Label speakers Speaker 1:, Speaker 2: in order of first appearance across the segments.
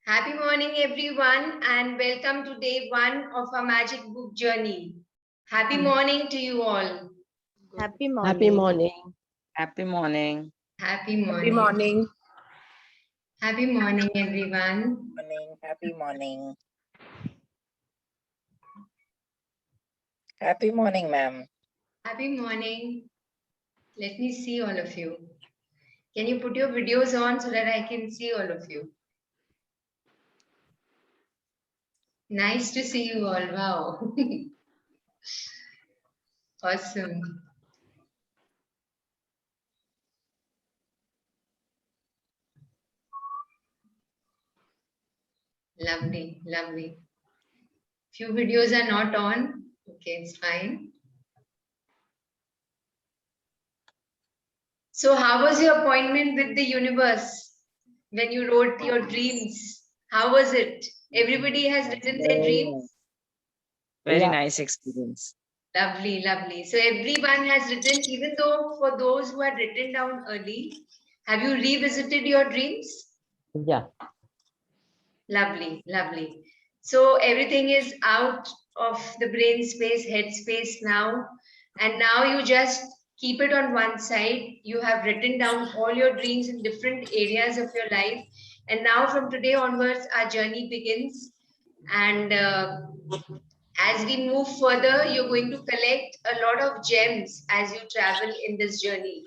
Speaker 1: Happy morning, everyone, and welcome to day one of our magic book journey. Happy morning to you all.
Speaker 2: Happy
Speaker 3: Happy
Speaker 2: morning.
Speaker 3: morning.
Speaker 4: Happy morning.
Speaker 1: Happy
Speaker 2: Happy
Speaker 1: morning.
Speaker 2: morning.
Speaker 1: Happy morning, everyone.
Speaker 5: Happy morning. Happy morning, ma'am.
Speaker 1: Happy morning. Let me see all of you. Can you put your videos on so that I can see all of you? Nice to see you all. Wow. Awesome. Lovely, lovely. Few videos are not on. Okay, it's fine. So how was your appointment with the universe when you wrote your dreams? How was it? Everybody has written their dreams?
Speaker 4: Very
Speaker 3: Yeah.
Speaker 4: nice experience.
Speaker 1: Lovely, lovely. So everyone has written, even though for those who had written down early, have you revisited your dreams?
Speaker 3: Yeah.
Speaker 1: Lovely, lovely. So everything is out of the brain space, head space now. And now you just keep it on one side. You have written down all your dreams in different areas of your life. And now from today onwards, our journey begins. And as we move further, you're going to collect a lot of gems as you travel in this journey.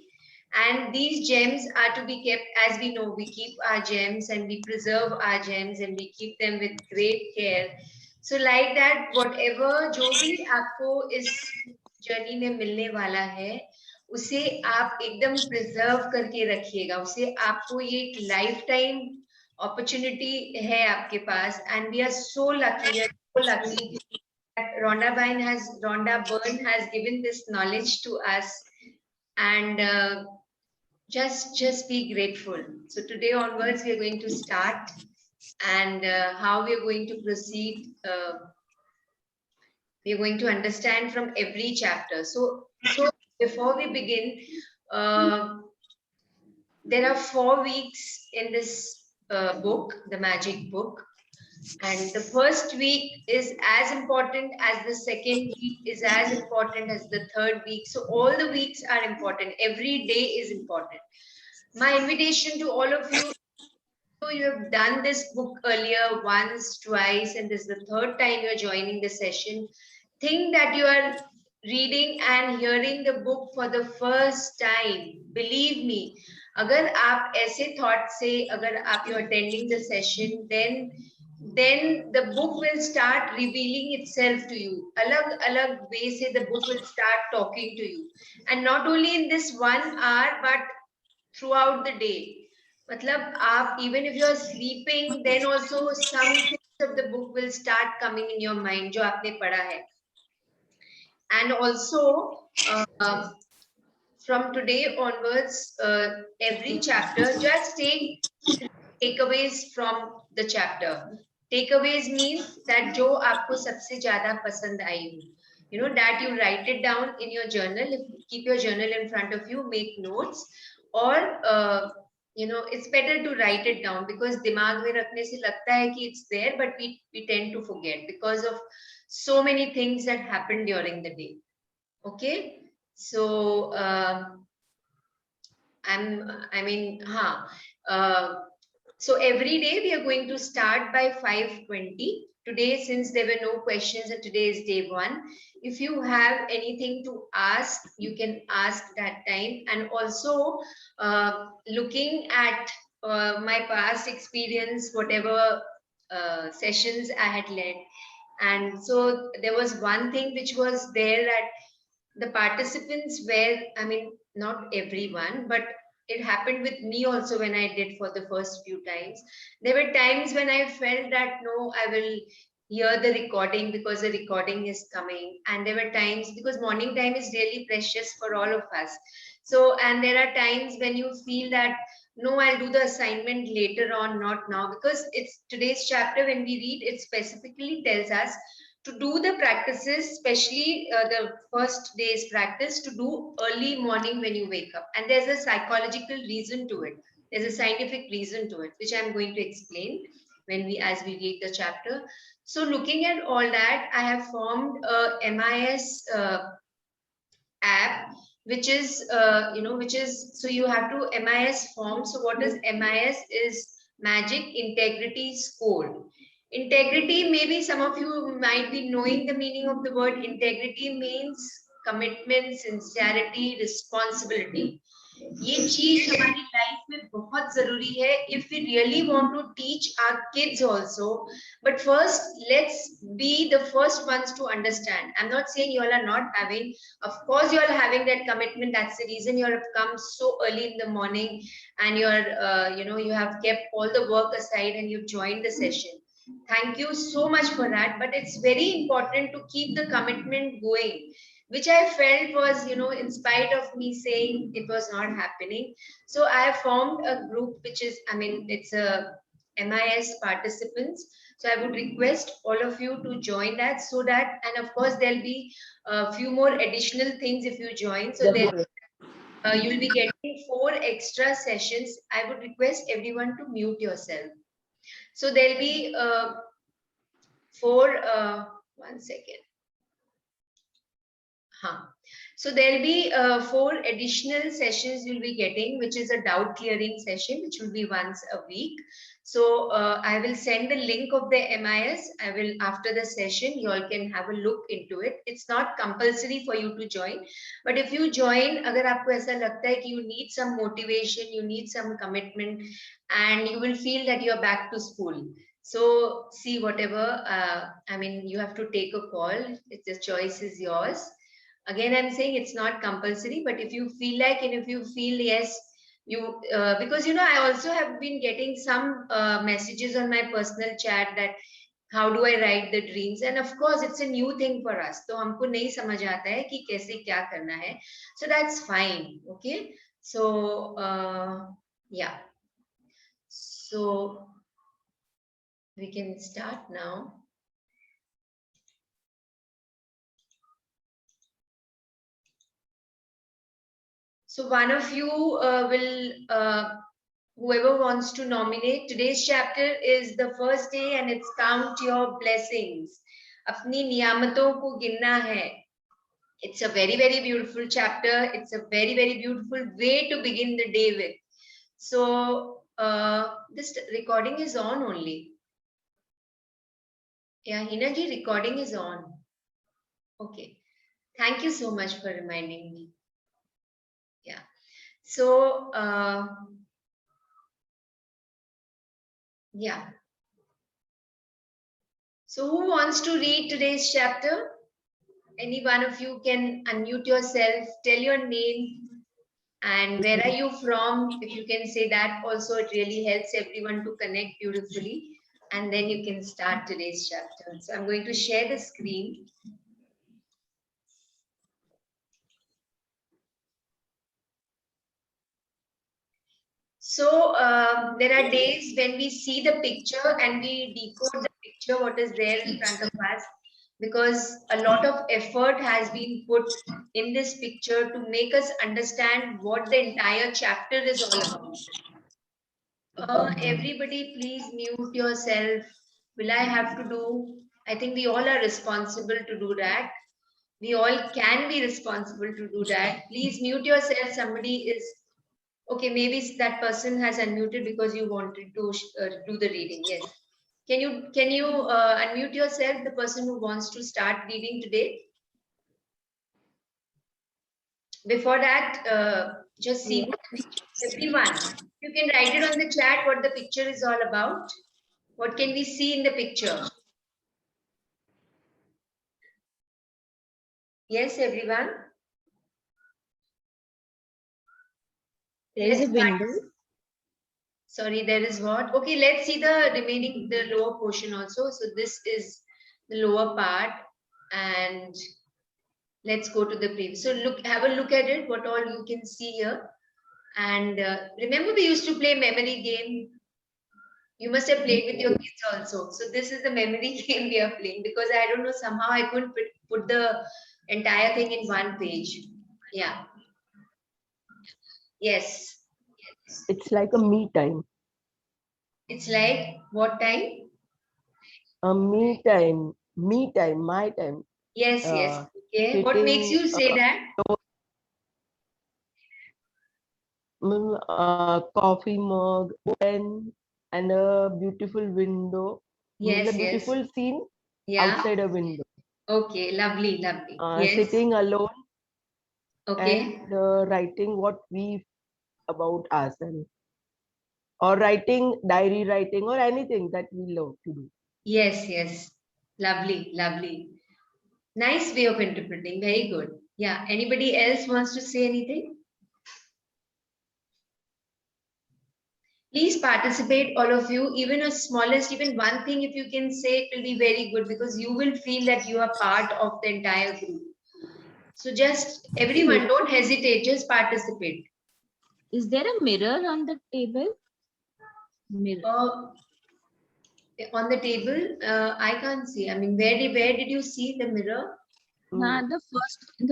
Speaker 1: And these gems are to be kept, as we know, we keep our gems and we preserve our gems and we keep them with great care. So like that, whatever जो भी आपको इस journey में मिलने वाला है, उसे आप एकदम प्रिजर्व करके रखिएगा. उसे आपको ये एक लाइफ टाइम अपॉर्चुनिटी है आपके पास. And we are so lucky. We are so lucky that Rhonda Byrne has given this knowledge to us, and just be grateful. So today onwards, we are going to start, and how we are going to proceed. We are going to understand from every chapter. So before we begin, there are 4 weeks in this book, the magic book. And the first week is as important as the second week, is as important as the third week. So all the weeks are important. Every day is important. My invitation to all of you, you have done this book earlier once, twice, and this is the third time you're joining the session. Think that you are reading and hearing the book for the first time. Believe me, अगर आप ऐसे thought से अगर आप you're attending the session, then the book will start revealing itself to you. Alag way se the book will start talking to you. And not only in this 1 hour, but throughout the day. Matlab, even if you're sleeping, then also some things of the book will start coming in your mind, jo aapne padha hai. And also, from today onwards, every chapter, just take takeaways from the chapter. Takeaways means that jo aapko sabse zyada pasand aayi ho. You know, that you write it down in your journal. If you keep your journal in front of you, make notes, or you know, it's better to write it down, because dimag mein rakhne se lagta hai ki it's there, but we tend to forget because of so many things that happen during the day. Okay, so so every day we are going to start by 5:20. Today, since there were no questions and today is day 1, if you have anything to ask, you can ask that time. And also, looking at my past experience, whatever sessions I had led. And so there was one thing which was there, that the participants were, not everyone, but it happened with me also when I did for the first few times. There were times when I felt that no, I will hear the recording because the recording is coming. And there were times, because morning time is really precious for all of us. So, and there are times when you feel that no, I'll do the assignment later on, not now, because it's today's chapter. When we read, it specifically tells us to do the practices, especially the first day's practice, to do early morning when you wake up. And there's a psychological reason to it. There's a scientific reason to it, which I'm going to explain. as we read the chapter. So looking at all that, I have formed a MIS app, which is so you have to MIS form. So what is MIS? Is Magic Integrity Score. Integrity, maybe some of you might be knowing the meaning of the word. Integrity means commitment, sincerity, responsibility. ये चीज हमारी life में बहुत जरूरी है if we really want to teach our kids also. But first, let's be the first ones to understand. I'm not saying you all are not having. Of course, you all are having that commitment. That's the reason you all have come so early in the morning, and you're you have kept all the work aside and you've joined the session. Thank you so much for that. But it's very important to keep the commitment going, which I felt was, in spite of me saying it was not happening. So I have formed a group, which is, it's a MIS participants. So I would request all of you to join that, so that, and of course, there'll be a few more additional things if you join. So then you'll be getting 4 extra sessions. I would request everyone to mute yourself. So there'll be 1 second. So there'll be 4 additional sessions you'll be getting, which is a doubt clearing session, which will be once a week. So I will send the link of the MIS. I will, after the session, you all can have a look into it. It's not compulsory for you to join, but if you join, agar aapko aisa lagta hai ki you need some motivation, you need some commitment, and you will feel that you're back to school. So see, whatever, you have to take a call. The choice is yours. Again, I'm saying it's not compulsory, but if you feel like, and if you feel yes, you because I also have been getting some messages on my personal chat that how do I write the dreams, and of course it's a new thing for us, तो हमको नहीं समझ आता है कि कैसे क्या करना है. So that's fine. Okay, so yeah, so we can start now. So one of you whoever wants to nominate. Today's chapter is the first day, and it's count your blessings. अपनी नियामतों को गिनना है. It's a very, very beautiful chapter. It's a very, very beautiful way to begin the day with. So this recording is on only. Yeah, Hina ji, recording is on. Okay. Thank you so much for reminding me. Yeah. So yeah. So who wants to read today's chapter? Any one of you can unmute yourself, tell your name, and where are you from? If you can say that also, it really helps everyone to connect beautifully. And then you can start today's chapter. So I'm going to share the screen. So there are days when we see the picture and we decode the picture, what is there in front of us, because a lot of effort has been put in this picture to make us understand what the entire chapter is all about. Everybody please mute yourself. Will I have to do? I think we all are responsible to do that. We all can be responsible to do that. Please mute yourself. Somebody is, okay, maybe that person has unmuted because you wanted to do the reading. Yes. Can you unmute yourself, the person who wants to start reading today? Before that, just see everyone. You can write it on the chat what the picture is all about. What can we see in the picture? Yes, everyone.
Speaker 2: There is a window.
Speaker 1: Sorry, there is what? Okay, let's see the remaining, the lower portion also. So this is the lower part, and let's go to the previous. So have a look at it, what all you can see here. And remember we used to play memory game. You must have played with your kids also. So this is the memory game we are playing, because I don't know, somehow I couldn't put the entire thing in one page. Yeah. Yes.
Speaker 2: It's like a me time.
Speaker 1: It's like What time?
Speaker 2: Me time, my time.
Speaker 1: Yes, yes.
Speaker 2: Uh,
Speaker 1: Okay. What makes
Speaker 2: Sitting
Speaker 1: you say that?
Speaker 2: coffee mug, pen, and a beautiful window. Means a
Speaker 1: Yes, yes.
Speaker 2: beautiful scene
Speaker 1: Yeah.
Speaker 2: outside a window.
Speaker 1: Okay. Lovely, lovely. Yes.
Speaker 2: Sitting alone and
Speaker 1: Okay.
Speaker 2: writing what we about ourselves, or writing diary writing, or anything that we love to do.
Speaker 1: Yes, yes. Lovely, lovely. Nice way of interpreting. Very good. Yeah. Anybody else wants to say anything? Please participate, all of you. Even a smallest, even one thing, if you can say, it will be very good because you will feel that you are part of the entire group. So just everyone, don't hesitate, just participate.
Speaker 2: Is there a mirror on the table? Mirror.
Speaker 1: On the table, I can't see. I mean, where did you see the mirror?
Speaker 2: The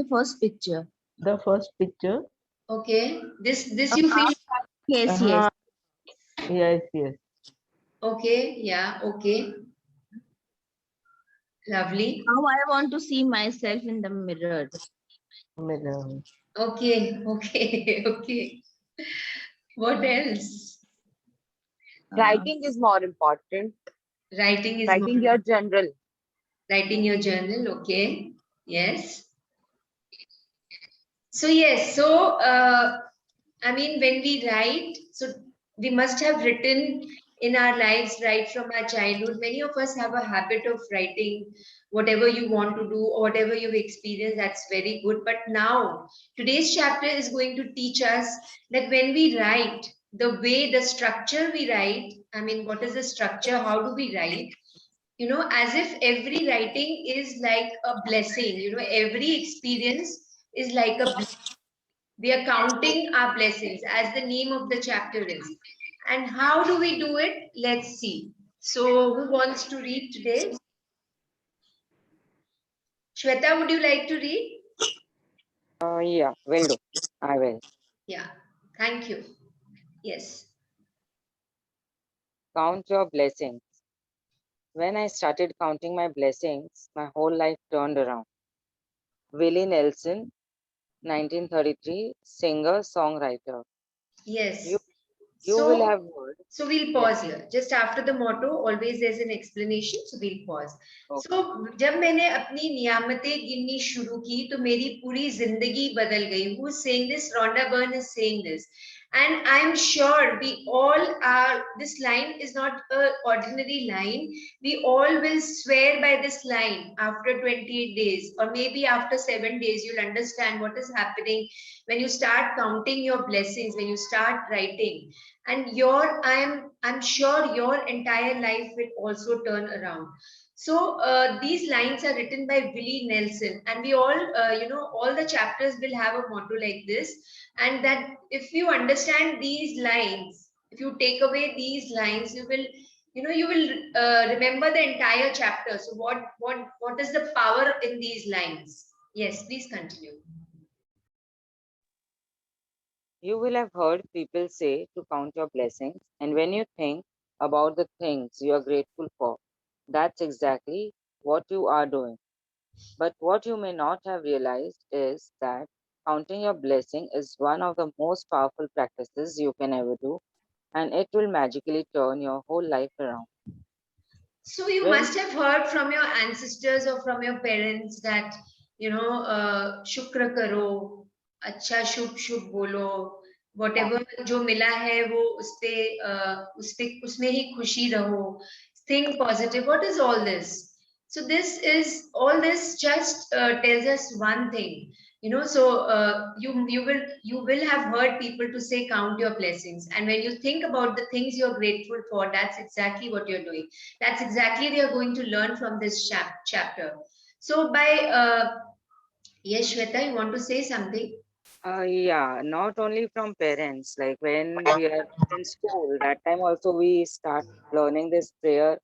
Speaker 2: first picture. The first picture.
Speaker 1: Okay, this you feel.
Speaker 2: Yes, yes. Yes, yes.
Speaker 1: Okay, yeah, okay, lovely.
Speaker 2: How I want to see myself in the mirror. Mirror.
Speaker 1: Okay, okay, okay. What else?
Speaker 4: Writing is more important.
Speaker 1: Writing is
Speaker 4: Writing your general.
Speaker 1: writing your journal. Okay, yes. So yes, so I mean, when we write, so we must have written in our lives right from our childhood. Many of us have a habit of writing whatever you want to do or whatever you've experienced. That's very good. But now, today's chapter is going to teach us that when we write, the way, the structure we write, I mean, what is the structure? How do we write? You know, as if every writing is like a blessing, you know, every experience is like a blessing. We are counting our blessings, as the name of the chapter is. And how do we do it? Let's see. So, who wants to read today? Shweta, would you like to read?
Speaker 4: Yeah, will do. I will.
Speaker 1: Yeah, thank you. Yes.
Speaker 4: Count your blessings. When I started counting my blessings, my whole life turned around. Willie Nelson, 1933, singer, songwriter. You
Speaker 1: Yes.
Speaker 4: you will
Speaker 1: So,
Speaker 4: have heard.
Speaker 1: so we'll
Speaker 4: Yeah.
Speaker 1: pause here. Just after the motto, always there's an explanation. So we'll pause.
Speaker 4: Okay.
Speaker 1: So जब मैंने अपनी नियामतें गिननी शुरू की तो मेरी पूरी जिंदगी बदल गई. Who's saying this? Rhonda Byrne is saying this. And I'm sure we all are, this line is not an ordinary line. We all will swear by this line after 28 days, or maybe after 7 days, you'll understand what is happening when you start counting your blessings, when you start writing. And I'm sure your entire life will also turn around. So these lines are written by Willie Nelson, and we all, all the chapters will have a motto like this. And that if you understand these lines, if you take away these lines, you will remember the entire chapter. So what is the power in these lines? Yes, please continue.
Speaker 4: You will have heard people say to count your blessings, and when you think about the things you are grateful for, that's exactly what you are doing. But what you may not have realized is that counting your blessing is one of the most powerful practices you can ever do, and it will magically turn your whole life around.
Speaker 1: So you
Speaker 4: When
Speaker 1: must have heard from your ancestors or from your parents that, Shukra karo, अच्छा शुभ शुभ बोलो, whatever जो मिला है वो उसमें ही खुशी रहो, think positive. What is all this? So all this just tells us one thing. So you will have heard people to say count your blessings, and when you think about the things you're grateful for, that's exactly what you're doing. That's exactly we are going to learn from this chapter. So yes, Shweta, you want to say something?
Speaker 4: yeah, not only from parents, like when we are in school, that time also we start learning this prayer.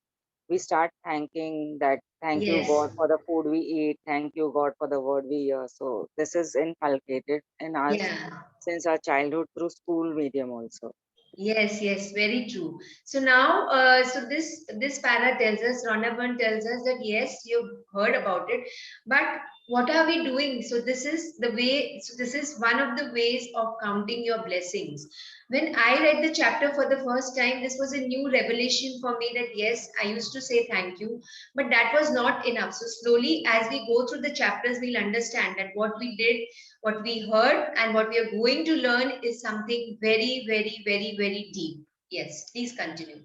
Speaker 4: We start thanking that, thank you
Speaker 1: Yes.
Speaker 4: God for the food we eat, thank you God for the word we hear. So this is inculcated in us
Speaker 1: Yeah.
Speaker 4: since our childhood through school medium also.
Speaker 1: Yes, yes, very true. So now, so this para tells us, Ronavan tells us that yes, you've heard about it, but what are we doing? So this is the way. So this is one of the ways of counting your blessings. When I read the chapter for the first time, this was a new revelation for me that yes, I used to say thank you, but that was not enough. So slowly, as we go through the chapters, we'll understand that what we did, what we heard, and what we are going to learn is something very, very, very, very deep. Yes, please continue.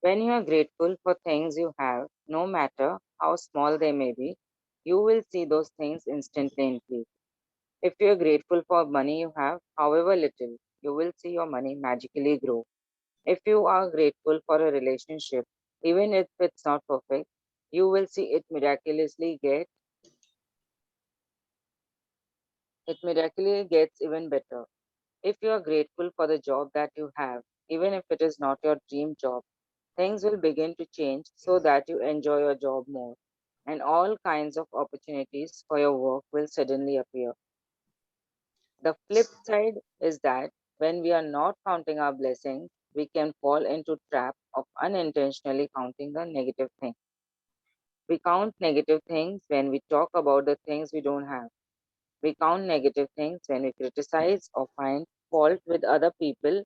Speaker 4: When you are grateful for things you have, no matter how small they may be, you will see those things instantly increase. If you are grateful for money you have, however little, you will see your money magically grow. If you are grateful for a relationship, even if it's not perfect, you will see it miraculously gets even better. If you are grateful for the job that you have, even if it is not your dream job, things will begin to change so that you enjoy your job more, and all kinds of opportunities for your work will suddenly appear. The flip side is that when we are not counting our blessings, we can fall into trap of unintentionally counting the negative things. We count negative things when we talk about the things we don't have. We count negative things when we criticize or find fault with other people,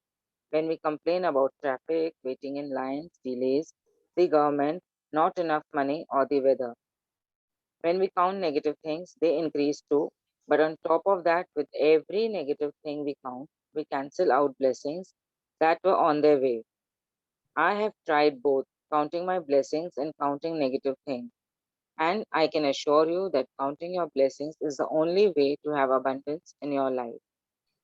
Speaker 4: when we complain about traffic, waiting in lines, delays, the government, not enough money, or the weather. When we count negative things, they increase too. But on top of that, with every negative thing we count, we cancel out blessings that were on their way. I have tried both, counting my blessings and counting negative things. And I can assure you that counting your blessings is the only way to have abundance in your life.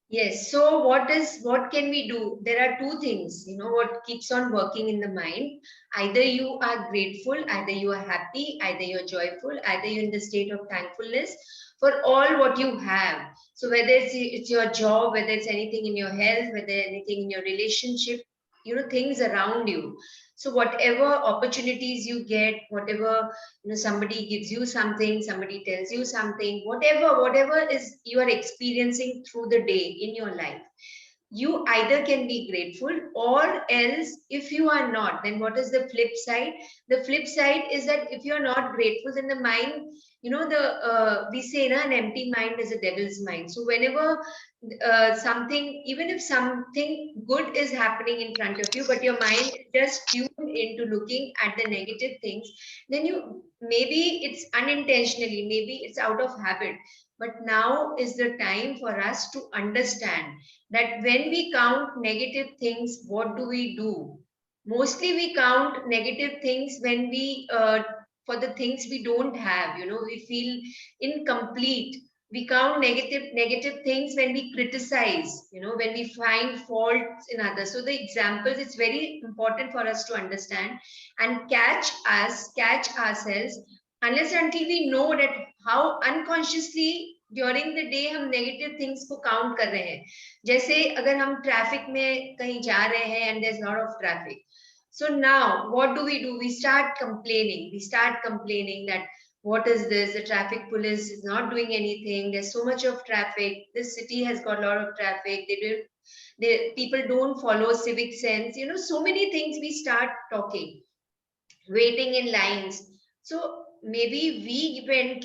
Speaker 1: Yes. So what can we do? There are two things, what keeps on working in the mind. Either you are grateful, either you are happy, either you're joyful, either you're in the state of thankfulness for all what you have. So whether it's your job, whether it's anything in your health, whether anything in your relationship, things around you. So whatever opportunities you get, whatever, somebody gives you something, somebody tells you something, whatever is you are experiencing through the day in your life, you either can be grateful, or else if you are not, then what is the flip side? The flip side is that if you are not grateful, then the mind, the we say na, an empty mind is a devil's mind. So whenever something, even if something good is happening in front of you, but your mind just tuned into looking at the negative things, then you, maybe it's unintentionally, maybe it's out of habit, but now is the time for us to understand that when we count negative things, what do we do? Mostly we count negative things when we, for the things we don't have, we feel incomplete. We count negative things when we criticize, when we find faults in others. So the examples, it's very important for us to understand and catch ourselves, unless and until we know that how unconsciously during the day हम negative things को count कर रहे हैं. जैसे अगर हम traffic में कहीं जा रहे हैं and there's a lot of traffic, so now what do? We start complaining that what is this, the traffic police is not doing anything, there's so much of traffic, this city has got a lot of traffic, people don't follow civic sense, so many things we start talking, waiting in lines. So maybe we went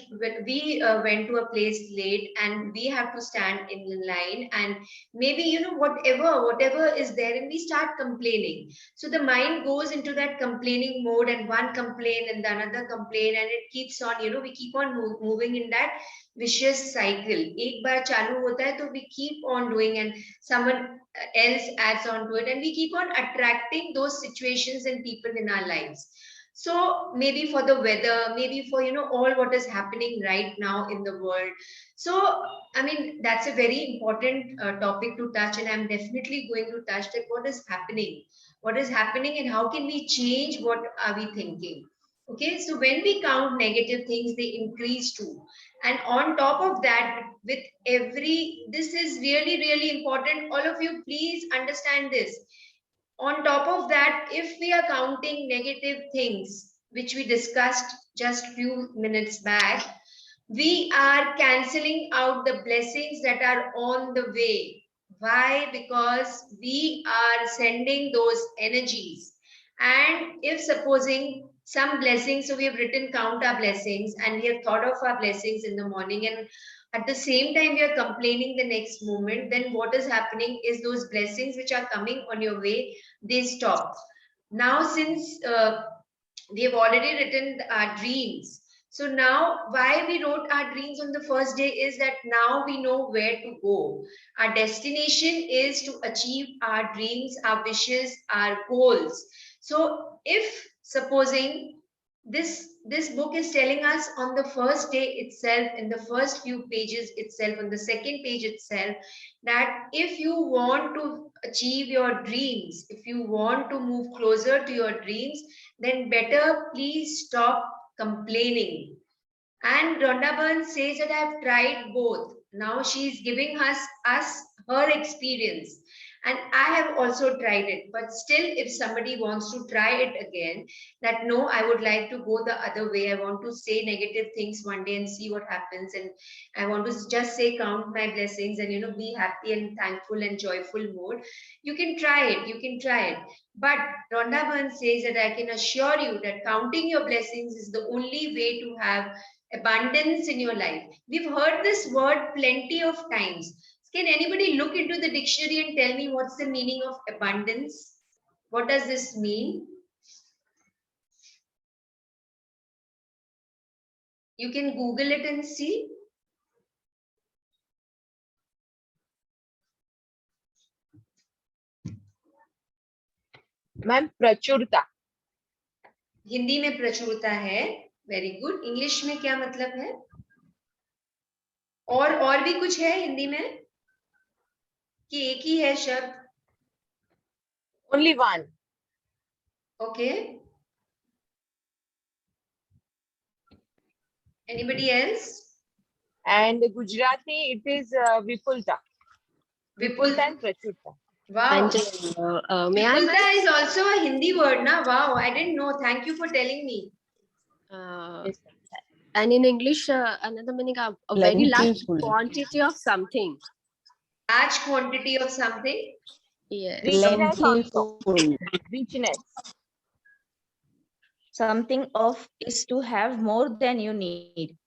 Speaker 1: to a place late and we have to stand in line, and maybe whatever is there, and we start complaining. So the mind goes into that complaining mode, and one complain and the another complain, and it keeps on, we keep on moving in that vicious cycle. एक बार चालू होता है तो we keep on doing, and someone else adds on to it, and we keep on attracting those situations and people in our lives. So maybe for the weather, maybe for all what is happening right now in the world. So I mean, that's a very important topic to touch, and I'm definitely going to touch that. What is happening and how can we change? What are we thinking? Okay, so when we count negative things, they increase too. And on top of that, with every, this is really, really important. All of you, please understand this. On top of that, if we are counting negative things, which we discussed just few minutes back, we are canceling out the blessings that are on the way. Why? Because we are sending those energies. And if supposing some blessings, so we have written count our blessings and we have thought of our blessings in the morning, and at the same time we are complaining the next moment, then what is happening is those blessings which are coming on your way, they stop. Now, since we have already written our dreams, so now why we wrote our dreams on the first day is that now we know where to go. Our destination is to achieve our dreams, our wishes, our goals. So if supposing this book is telling us on the first day itself, in the first few pages itself, on the second page itself, that if you want to achieve your dreams, if you want to move closer to your dreams, then better please stop complaining. And Rhonda Burns says that I've tried both. Now she's giving us her experience. And I have also tried it. But still, if somebody wants to try it again, that no, I would like to go the other way. I want to say negative things one day and see what happens. And I want to just say count my blessings and be happy and thankful and joyful mode. You can try it. You can try it. But Rhonda Burns says that I can assure you that counting your blessings is the only way to have abundance in your life. We've heard this word plenty of times. Can anybody look into the dictionary and tell me what's the meaning of abundance? What does this mean? You can Google it and see.
Speaker 2: Ma'am प्रचुरता.
Speaker 1: हिंदी में प्रचुरता है. Very good. English में क्या मतलब है? और भी कुछ है हिंदी में कि एक ही है शब्द?
Speaker 2: Only one.
Speaker 1: Okay. Anybody else?
Speaker 2: And Gujarati, it is Vipulta. Vipulta and Prachurta.
Speaker 1: Wow.
Speaker 3: And may I?
Speaker 1: Vipulta is also a Hindi word, na? Wow, I didn't know. Thank you for telling me.
Speaker 3: Yes. And in English, another meaning of a very large
Speaker 2: Plentiful.
Speaker 3: quantity of something.
Speaker 1: Large quantity of something.
Speaker 3: Yes.
Speaker 2: Plentiful.
Speaker 6: Richness.
Speaker 7: Something of is to have more than you need.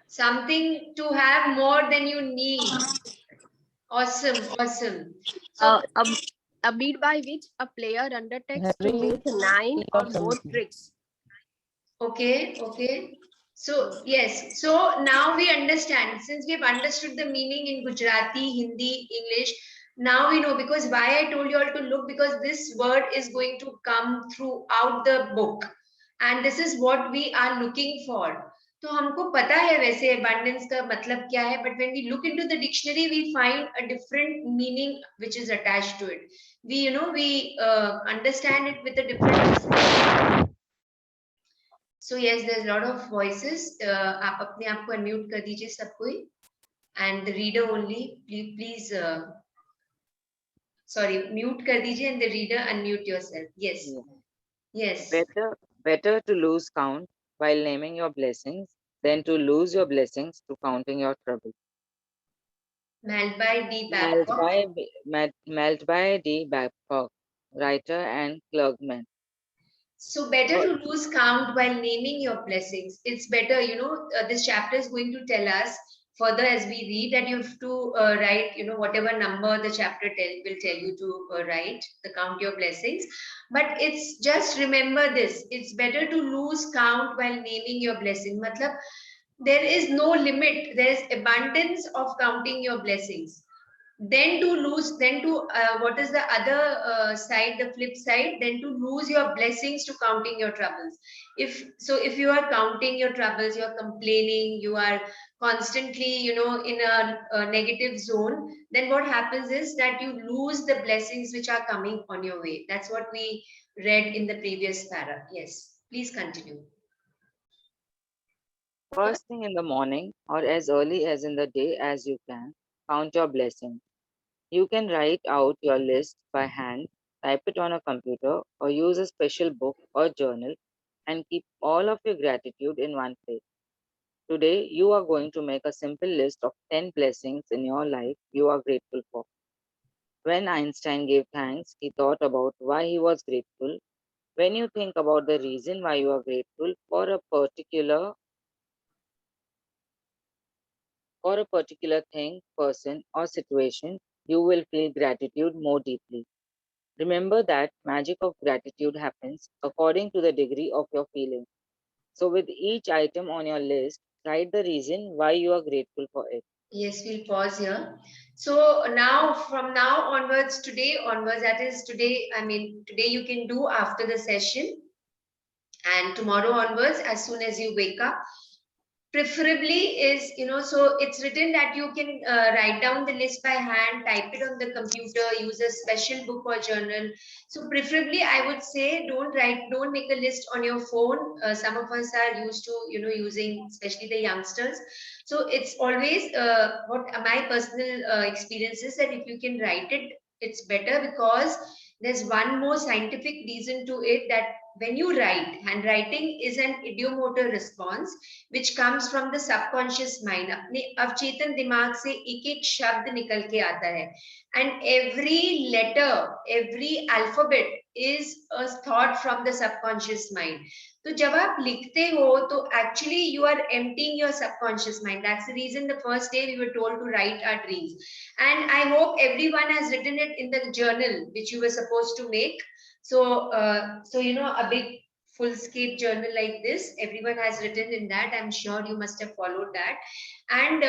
Speaker 1: Something to have more than you need. Awesome, awesome. So,
Speaker 3: A beat by which a player undertakes to
Speaker 2: Having
Speaker 3: make 9 or more
Speaker 2: something.
Speaker 3: tricks.
Speaker 1: okay, okay. So, yes. So now we understand. Since we've understood the meaning in Gujarati, Hindi, English, now we know, because why I told you all to look, because this word is going to come throughout the book. And this is what we are looking for. तो हमको पता है वैसे abundance का मतलब क्या है, but when we look into the dictionary, we find a different meaning which is attached to it. We understand it with a different. So yes, there's a lot of voices. आप अपने आप को unmute कर दीजिए सब कोई. And the reader only, please sorry, mute कर दीजिए and the reader unmute yourself. Yes. Yes.
Speaker 4: Better to lose count while naming your blessings than to lose your blessings to counting your troubles.
Speaker 1: Melt by D. Babcock.
Speaker 4: Melt by D. Babcock, writer and clergyman.
Speaker 1: So better to lose count while naming your blessings. It's better, this chapter is going to tell us further as we read that you have to write, whatever number the chapter will tell you to write, the count your blessings. But it's just remember this. It's better to lose count while naming your blessing. Matlab, there is no limit. There is abundance of counting your blessings. Then what is the other side, the flip side, then to lose your blessings to counting your troubles. If you are counting your troubles, you are complaining, you are constantly in a negative zone, then what happens is that you lose the blessings which are coming on your way. That's what we read in the previous para. Yes, please continue.
Speaker 4: First thing in the morning or as early as in the day as you can, count your blessings. You can write out your list by hand, type it on a computer, or use a special book or journal and keep all of your gratitude in one place. Today, you are going to make a simple list of 10 blessings in your life you are grateful for. When Einstein gave thanks, he thought about why he was grateful. When you think about the reason why you are grateful for a particular thing, person, or situation, you will feel gratitude more deeply. Remember that magic of gratitude happens according to the degree of your feeling. So, with each item on your list, write the reason why you are grateful for it.
Speaker 1: Yes, we'll pause here. So now, from now onwards, today onwards, that is today, I mean, today you can do after the session, and tomorrow onwards, as soon as you wake up, preferably is, so it's written that you can write down the list by hand, type it on the computer, use a special book or journal. So preferably I would say don't make a list on your phone. Some of us are used to using, especially the youngsters. So it's always what my personal experience is, that if you can write it, it's better, because there's one more scientific reason to it, that when you write, handwriting is an idiomotor response which comes from the subconscious mind. अपने अवचेतन दिमाग से एक एक शब्द निकल के आता है, and every letter, every alphabet is a thought from the subconscious mind. तो जब आप लिखते हो तो actually you are emptying your subconscious mind. That's the reason the first day we were told to write our dreams, and I hope everyone has written it in the journal which you were supposed to make. So a big full scape journal like this, everyone has written in that. I'm sure you must have followed that, and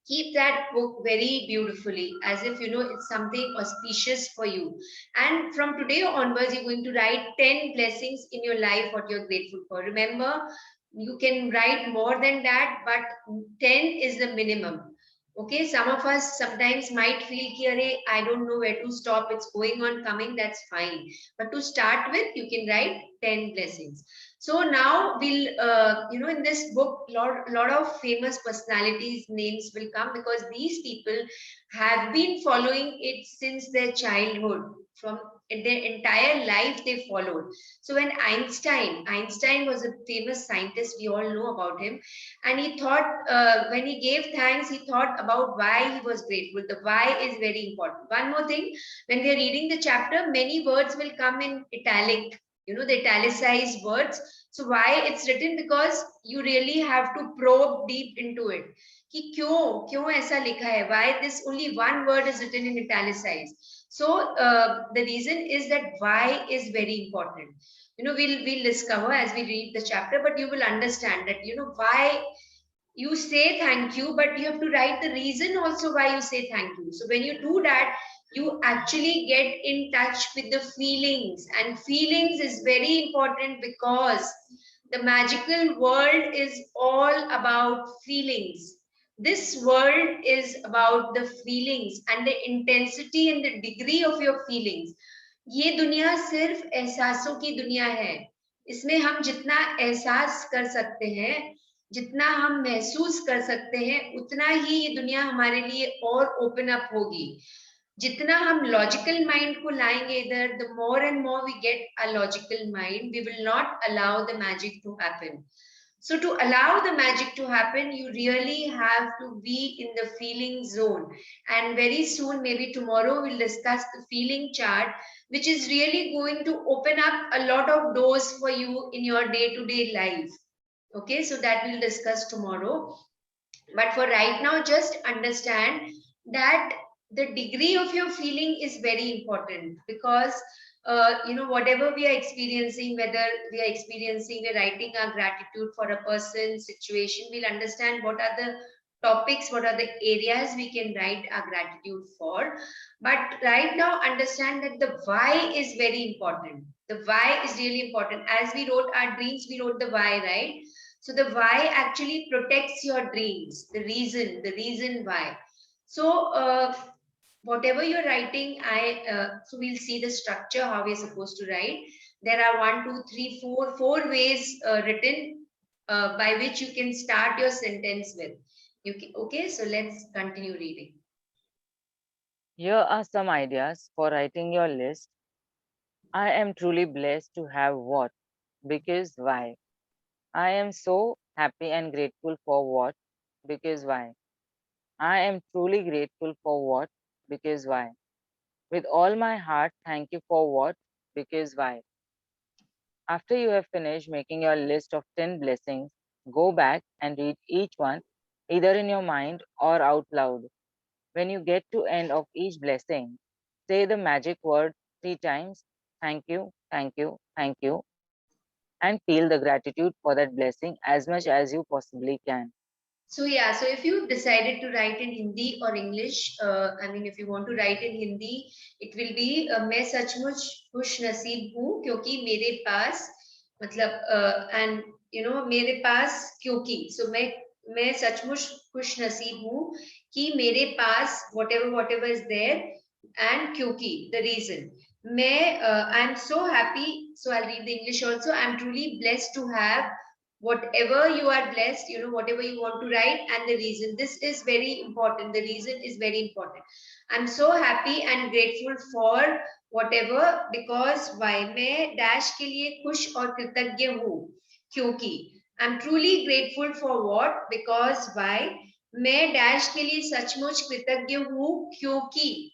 Speaker 1: keep that book very beautifully, as if it's something auspicious for you. And from today onwards, you're going to write 10 blessings in your life what you're grateful for. Remember, you can write more than that, but 10 is the minimum. Okay, some of us sometimes might feel ki, I don't know where to stop, it's going on coming, that's fine. But to start with, you can write 10 blessings. So now we'll, in this book, lot of famous personalities' names will come, because these people have been following it since their childhood. From their entire life, they followed. So when Einstein was a famous scientist, we all know about him, and he thought, when he gave thanks, he thought about why he was grateful. The why is very important. One more thing, when we are reading the chapter, many words will come in italic, the italicized words. So why it's written? Because you really have to probe deep into it, कि क्यों ऐसा लिखा है, why this only one word is written in italicized. So the reason is that why is very important. We'll discover as we read the chapter, but you will understand that why you say thank you, but you have to write the reason also why you say thank you. So when you do that, you actually get in touch with the feelings, and feelings is very important, because the magical world is all about feelings. This world is about the feelings and the intensity and the degree of your feelings. ये दुनिया सिर्फ एहसासों की दुनिया है. इसमें हम जितना एहसास कर सकते हैं, जितना हम महसूस कर सकते हैं, उतना ही ये दुनिया हमारे लिए और ओपन अप होगी. जितना हम लॉजिकल माइंड को लाएंगे इधर, the more and more we get a logical mind, we will not allow the magic to happen. So to allow the magic to happen, you really have to be in the feeling zone. And very soon, maybe tomorrow, we'll discuss the feeling chart, which is really going to open up a lot of doors for you in your day-to-day life. Okay, so that we'll discuss tomorrow. But for right now, just understand that the degree of your feeling is very important, because whatever we are experiencing, whether we're writing our gratitude for a person, situation, we'll understand what are the topics, what are the areas we can write our gratitude for. But right now, understand that the why is very important. The why is really important. As we wrote our dreams, we wrote the why, right? So the why actually protects your dreams, the reason why. So whatever you're writing, so we'll see the structure, how we're supposed to write. There are 1, 2, 3, 4 ways written by which you can start your sentence with. Okay, so let's continue reading.
Speaker 4: Here are some ideas for writing your list. I am truly blessed to have what, because why. I am so happy and grateful for what, because why. I am truly grateful for what, because why? With all my heart, thank you for what? Because why? After you have finished making your list of 10 blessings, go back and read each one, either in your mind or out loud. When you get to end of each blessing, say the magic word 3 times, thank you, thank you, thank you, and feel the gratitude for that blessing as much as you possibly can.
Speaker 1: So yeah, so if you decided to write in Hindi or English, I mean, if you want to write in Hindi, it will be मैं सचमुच खुश नसीब हूँ क्योंकि मेरे पास मतलब and you know मेरे पास क्योंकि so मैं सचमुच खुश नसीब हूँ कि मेरे पास whatever is there and क्योंकि the reason मैं I'm so happy, so I'll read the English also. I'm truly blessed to have whatever you are blessed, you know, whatever you want to write, and the reason. This is very important. The reason is very important. I'm so happy and grateful for whatever because why मैं dash के लिए खुश और कृतज्ञ हूँ क्योंकि I'm truly grateful for what because why मैं dash के लिए सचमुच कृतज्ञ हूँ क्योंकि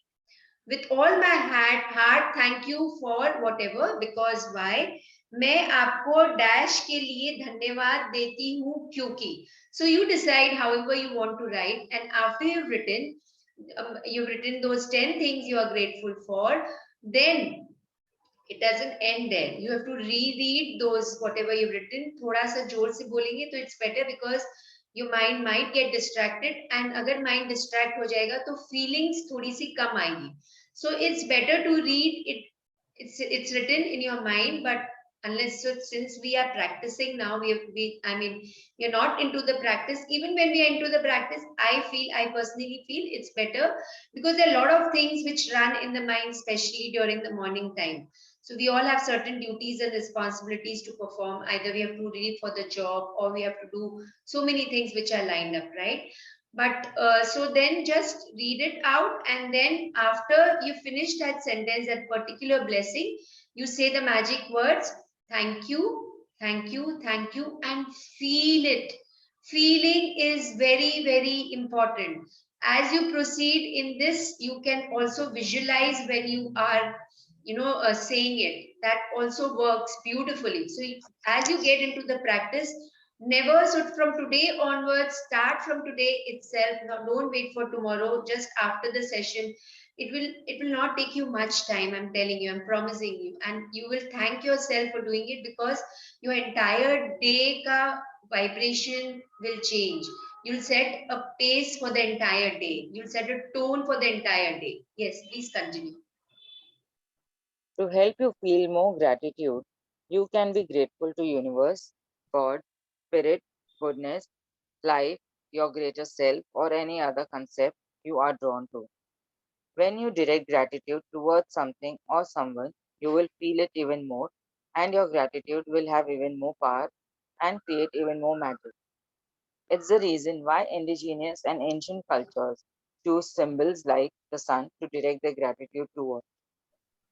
Speaker 1: with all my heart thank you for whatever because why मैं आपको डैश के लिए धन्यवाद देती हूँ क्योंकि so you decide however you want to write and after you've written those 10 things you are grateful for, then it doesn't end there. You have to reread those whatever you've written. थोड़ा सा जोर से बोलेंगे तो it's better because your mind might get distracted and अगर mind distract हो जाएगा तो feelings थोड़ी सी कम आएगी. So it's better to read it. It's written in your mind, but unless so since we are practicing now, I mean you're not into the practice. Even when we are into the practice, I personally feel it's better because there are a lot of things which run in the mind, especially during the morning time. So we all have certain duties and responsibilities to perform. Either we have to read for the job or we have to do so many things which are lined up, right? But so then just read it out, and then after you finish that sentence, that particular blessing, you say the magic words, thank you, thank you, thank you, and feel it. Feeling is very, very important. As you proceed in this, you can also visualize when you are saying it. That also works beautifully. So as you get into the practice, never so from today onwards, start from today itself. No, don't wait for tomorrow, just after the session. It will not take you much time, I'm telling you, I'm promising you, and you will thank yourself for doing it because your entire day ka vibration will change. You'll set a pace for the entire day. You'll set a tone for the entire day. Yes, please continue.
Speaker 4: To help you feel more gratitude, you can be grateful to universe, God, spirit, goodness, life, your greater self, or any other concept you are drawn to. When you direct gratitude towards something or someone, you will feel it even more, and your gratitude will have even more power and create even more magic. It's the reason why indigenous and ancient cultures choose symbols like the sun to direct their gratitude towards.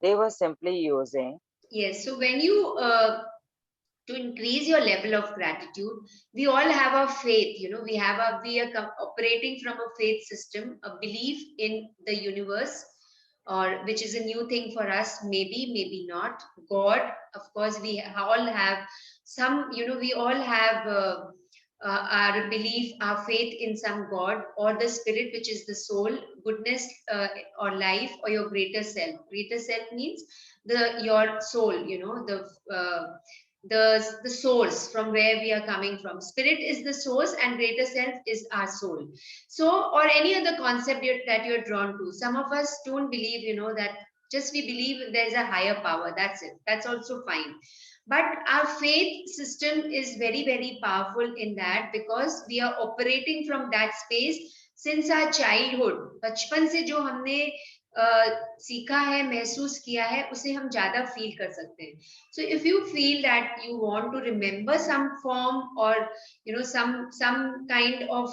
Speaker 4: They were simply using
Speaker 1: Yes, so when you to increase your level of gratitude, we all have a faith. We are operating from a faith system, a belief in the universe, or which is a new thing for us. Maybe not. God, of course, we all have some. We all have. Our belief, our faith in some God or the spirit, which is the soul, goodness, or life, or your greater self. Greater self means your soul. The source from where we are coming from. Spirit is the source, and greater self is our soul. So, or any other concept that you're drawn to. Some of us don't believe, that just we believe there's a higher power. That's it. That's also fine. But our faith system is very, very powerful in that because we are operating from that space since our childhood. बचपन से जो हमने सीखा है, महसूस किया है, उसे हम ज्यादा फील कर सकते हैं. So if you feel that you want to remember some form or some kind of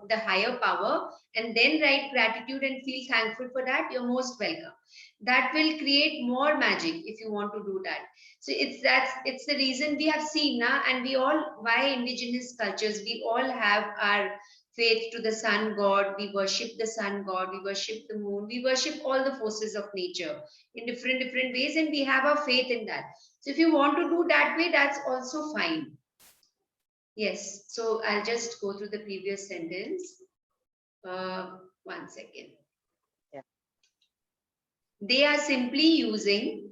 Speaker 1: the higher power and then write gratitude and feel thankful for that, you're most welcome. That will create more magic if you want to do that. So it's the reason we have seen now, and we all, why indigenous cultures, we all have our faith to the sun god, we worship the sun god, we worship the moon, we worship all the forces of nature in different ways, and we have our faith in that. So if you want to do that way, that's also fine. Yes, so I'll just go through the previous sentence. 1 second.
Speaker 4: Yeah.
Speaker 1: They are simply using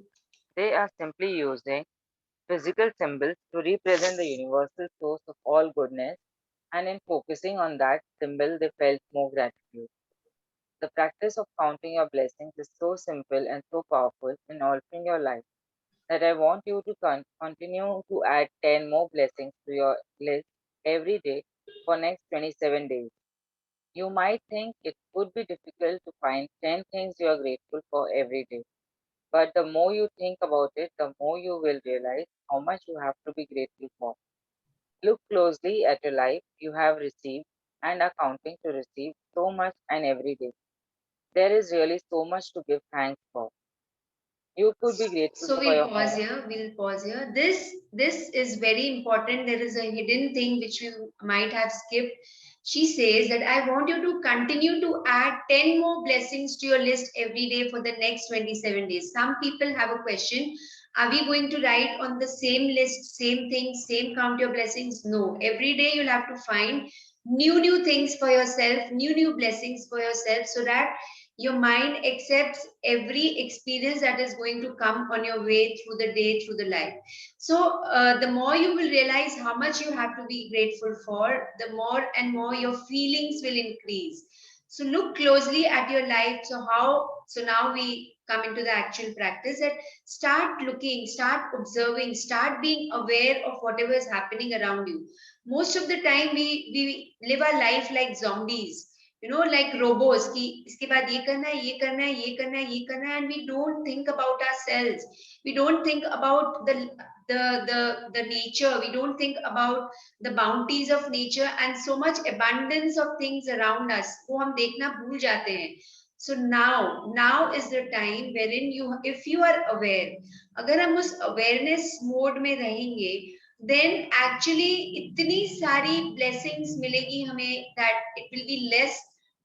Speaker 4: physical symbols to represent the universal source of all goodness, and in focusing on that symbol, they felt more gratitude. The practice of counting your blessings is so simple and so powerful in altering your life that I want you to continue to add 10 more blessings to your list every day for next 27 days. You might think it would be difficult to find 10 things you are grateful for every day. But the more you think about it, the more you will realize how much you have to be grateful for. Look closely at your life you have received and are counting to receive so much and every day. There is really so much to give thanks for. You could be grateful
Speaker 1: So
Speaker 4: for
Speaker 1: we'll
Speaker 4: your
Speaker 1: pause
Speaker 4: home.
Speaker 1: here. We'll pause here. This is very important. There is a hidden thing which you might have skipped. She says that I want you to continue to add 10 more blessings to your list every day for the next 27 days. Some people have a question. Are we going to write on the same list, same things, same count your blessings? No. Every day you'll have to find new things for yourself, new blessings for yourself, so that your mind accepts every experience that is going to come on your way through the day, through the life. So the more you will realize how much you have to be grateful for, the more and more your feelings will increase. So look closely at your life. So now we come into the actual practice, that start looking, start observing, start being aware of whatever is happening around you. Most of the time we live our life like zombies, like robots, ki iske baad ye karna hai, ye karna hai, ye karna hai, ye karna hai, and we don't think about ourselves. We don't think about the nature. We don't think about the bounties of nature and so much abundance of things around us. वो हम देखना भूल जाते हैं. So now is the time wherein if you are aware, अगर हम उस awareness mode में रहेंगे, then actually इतनी सारी blessings मिलेगी हमें that it will be less.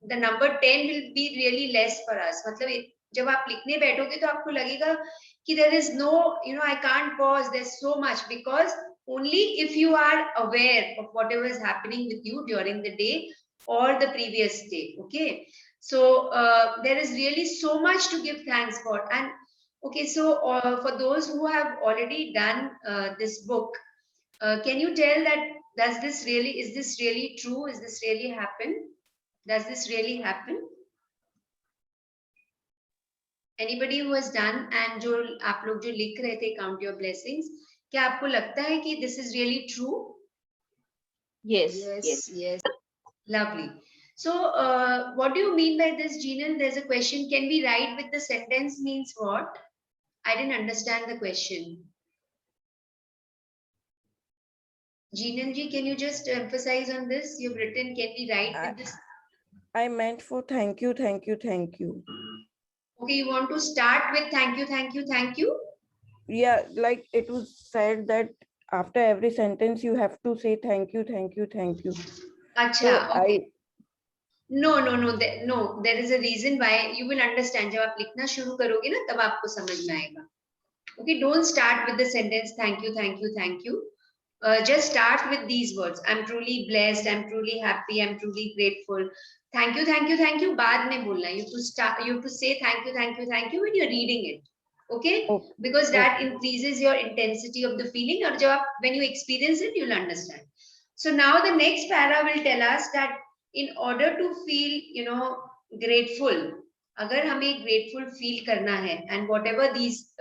Speaker 1: The number 10 will be really less for us. मतलब जब आप लिखने बैठोगे तो आपको लगेगा कि there is no, I can't pause, there's so much, because only if you are aware of whatever is happening with you during the day or the previous day. Okay, so there is really so much to give thanks for. And okay, so for those who have already done this book, can you tell that is this really true? Is this really happen? Does this really happen? Anybody who has done, and जो आप लोग जो लिख रहे थे count your blessings, क्या आपको लगता है कि this is really true?
Speaker 7: Yes.
Speaker 1: Lovely. So what do you mean by this, Jeanal? There's a question. Can we write with the sentence means what? I didn't understand the question. Jeanal ji, can you just emphasize on this? You've written, can we write with this?
Speaker 2: I meant for thank you.
Speaker 1: Okay, you want to start with thank you?
Speaker 2: Yeah, like it was said that after every sentence you have to say thank you.
Speaker 1: Acha,
Speaker 2: So
Speaker 1: okay. No, there is a reason why. You will understand. जब आप लिखना शुरू करोगे ना, तब आपको समझ में आएगा. Okay, don't start with the sentence thank you. Just start with these words. I'm truly blessed. I'm truly happy. I'm truly grateful. Thank you. बाद में बोलना. You have to say thank you when you're reading it. Okay? Because that increases your intensity of the feeling. और when you experience it, you'll understand. So now the next para will tell us that in order to feel, grateful, अगर हमें grateful feel करना है, and whatever this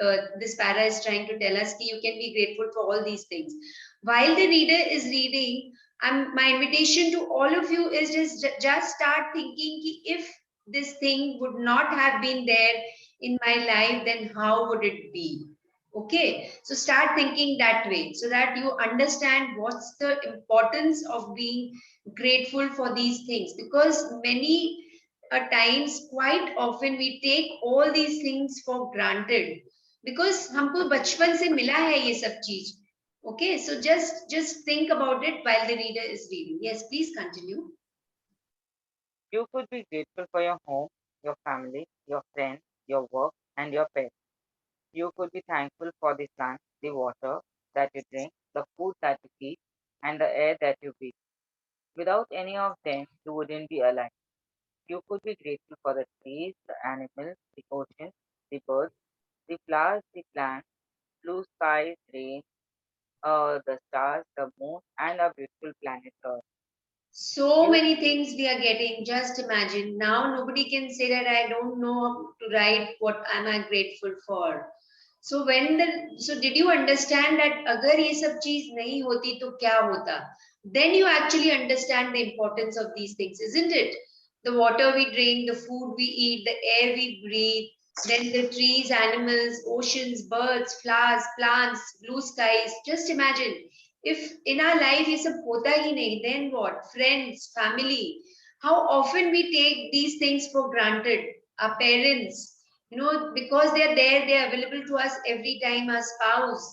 Speaker 1: para is trying to tell us, कि you can be grateful for all these things. While the reader is reading, my invitation to all of you is just start thinking कि if this thing would not have been there in my life, then how would it be? Okay, so start thinking that way so that you understand what's the importance of being grateful for these things, because many times, quite often, we take all these things for granted because हमको बचपन से मिला है ये सब चीज. Okay, so just think about it while the reader is reading. Yes, please continue.
Speaker 4: You could be grateful for your home, your family, your friends, your work, and your pets. You could be thankful for the sun, the water that you drink, the food that you eat, and the air that you breathe. Without any of them, you wouldn't be alive. You could be grateful for the trees, the animals, the oceans, the birds, the flowers, the plants, blue skies, rain, the stars, the moon, and our beautiful planet Earth.
Speaker 1: So
Speaker 4: You,
Speaker 1: many things we are getting. Just imagine. Now nobody can say that I don't know to write what am I grateful for. So did you understand that अगर ये सब चीज नहीं होती तो क्या होता? Then you actually understand the importance of these things, isn't it? The water we drink, the food we eat, the air we breathe, then the trees, animals, oceans, birds, flowers, plants, blue skies. Just imagine if in our life ये सब होता ही नहीं, then what? Friends, family. How often we take these things for granted. Our parents, because they're there, they're available to us every time. Our spouse.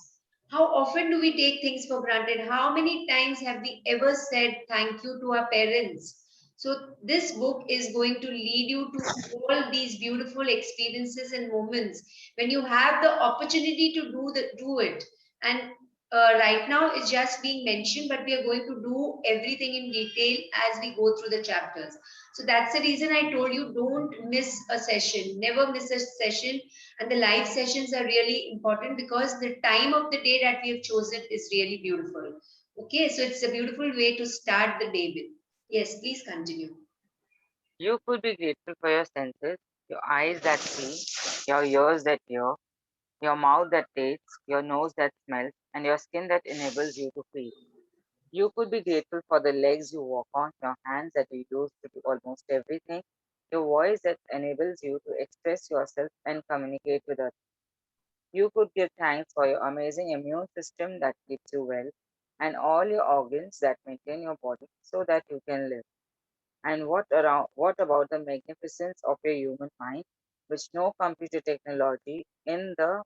Speaker 1: How often do we take things for granted? How many times have we ever said thank you to our parents? So this book is going to lead you to all these beautiful experiences and moments when you have the opportunity to do it. And right now it's just being mentioned, but we are going to do everything in detail as we go through the chapters. So that's the reason I told you don't miss a session, never miss a session. And the live sessions are really important because the time of the day that we have chosen is really beautiful. Okay, so it's a beautiful way to start the day with. Yes, please continue.
Speaker 4: you could be grateful for your senses, your eyes that see, your ears that hear, your mouth that tastes, your nose that smells, and your skin that enables you to feel. You could be grateful for the legs you walk on, your hands that you use to do almost everything, your voice that enables you to express yourself and communicate with others. You could give thanks for your amazing immune system that keeps you well, and all your organs that maintain your body so that you can live. And what about the magnificence of your human mind, which no computer technology in the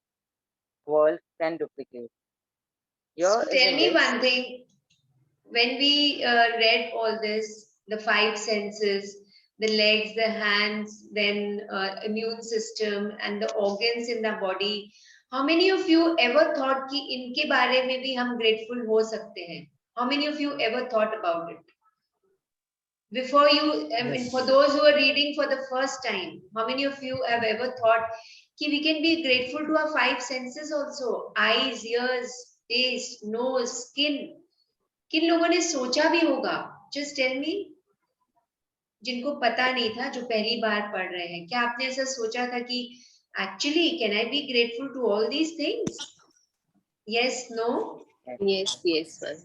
Speaker 4: world can duplicate?
Speaker 1: So
Speaker 4: Here is a
Speaker 1: tell me
Speaker 4: list.
Speaker 1: one thing. When we read all this, the five senses, the legs, the hands, then immune system and the organs in the body, how many of you ever thought कि इनके बारे में भी हम grateful हो सकते हैं? How many of you ever thought about it? Before you, I mean, for those who are reading for the first time, how many of you have ever thought कि we can be grateful to our five senses also? Eyes, ears, taste, nose, skin. किन लोगों ने सोचा भी होगा? Just tell me. जिनको पता नहीं था, जो पहली बार पढ़ रहे हैं, क्या आपने ऐसा सोचा था कि actually can I be grateful to all these things? Yes, no?
Speaker 3: Yes, yes, ma'am.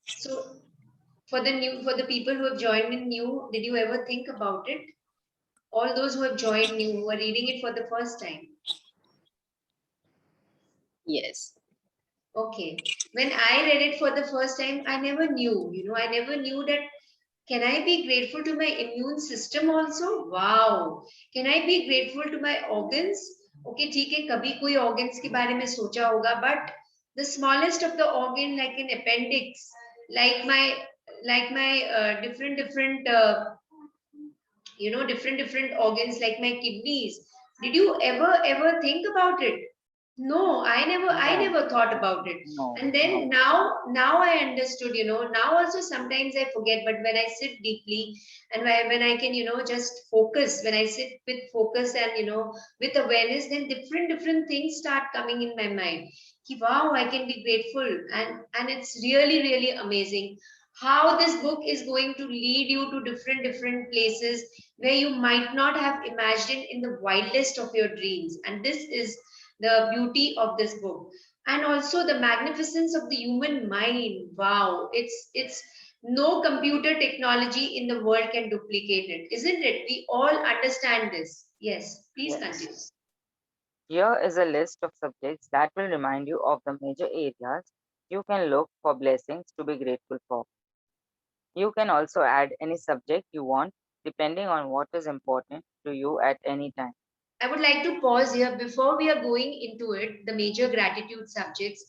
Speaker 1: So for the people who have joined in new, did you ever think about it? All those who have joined new, who are reading it for the first time.
Speaker 3: Yes.
Speaker 1: Okay. When I read it for the first time, I never knew, I never knew that. Can I be grateful to my immune system also? Wow. Can I be grateful to my organs? Okay, ठीक है, कभी कोई organs के बारे में सोचा होगा, but the smallest of the organ, like an appendix, like my different different organs like my kidneys. Did you ever think about it? No, I
Speaker 4: No,
Speaker 1: never thought about it.
Speaker 4: no,
Speaker 1: And then
Speaker 4: no.
Speaker 1: now I understood. Now also sometimes I forget, but when I sit deeply and when I can just focus, when I sit with focus and with awareness, then different things start coming in my mind. Ki, wow, I can be grateful, and it's really amazing how this book is going to lead you to different places where you might not have imagined in the wildest of your dreams. And this is the beauty of this book. And also the magnificence of the human mind. Wow, it's no computer technology in the world can duplicate it, isn't it? We all understand this. Yes, please continue.
Speaker 4: Yes. Here is a list of subjects that will remind you of the major areas you can look for blessings to be grateful for. You can also add any subject you want depending on what is important to you at any time.
Speaker 1: I would like to pause here before we are going into it, the major gratitude subjects.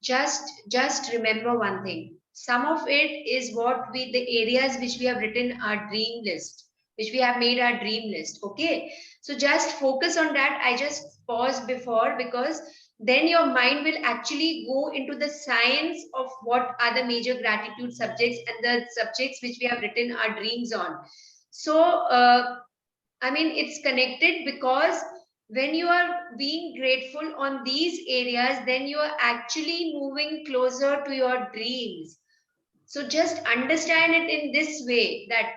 Speaker 1: Just remember one thing. some of it is what the areas which we have written our dream list, which we have made our dream list. Okay, so just focus on that. I just paused before because then your mind will actually go into the science of what are the major gratitude subjects and the subjects which we have written our dreams on. So I mean, it's connected because when you are being grateful on these areas, then you are actually moving closer to your dreams. So just understand it in this way that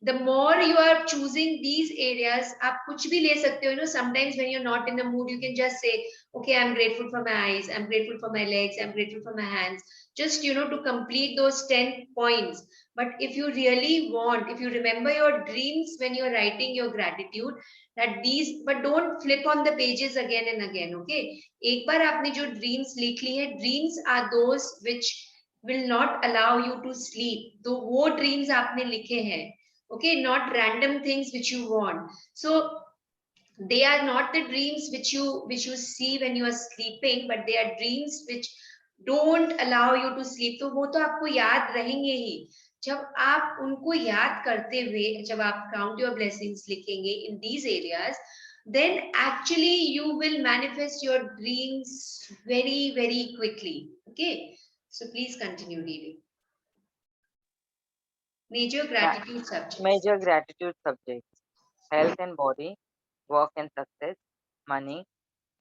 Speaker 1: the more you are choosing these areas, आप कुछ भी ले सकते हो. You know, sometimes when you're not in the mood, you can just say, okay, I'm grateful for my eyes, I'm grateful for my legs, I'm grateful for my hands. Just, you know, to complete those 10 points. But if you really want, if you remember your dreams when you're writing your gratitude, that these, but don't flip on the pages again and again. Okay, एक बार आपने जो dreams लिख ली है, dreams are those which will not allow you to sleep. तो वो dreams आपने लिखे हैं. Okay, not random things which you want. So they are not the dreams which you see when you are sleeping, but they are dreams which don't allow you to sleep. तो वो तो आपको याद रहेंगे ही. जब आप उनको याद करते हुए, जब आप count your blessings लिखेंगे in these areas, then actually you will manifest your dreams very, very quickly. Okay, so please continue reading. Major gratitude subjects.
Speaker 4: Major gratitude subjects: health and body, work and success, money,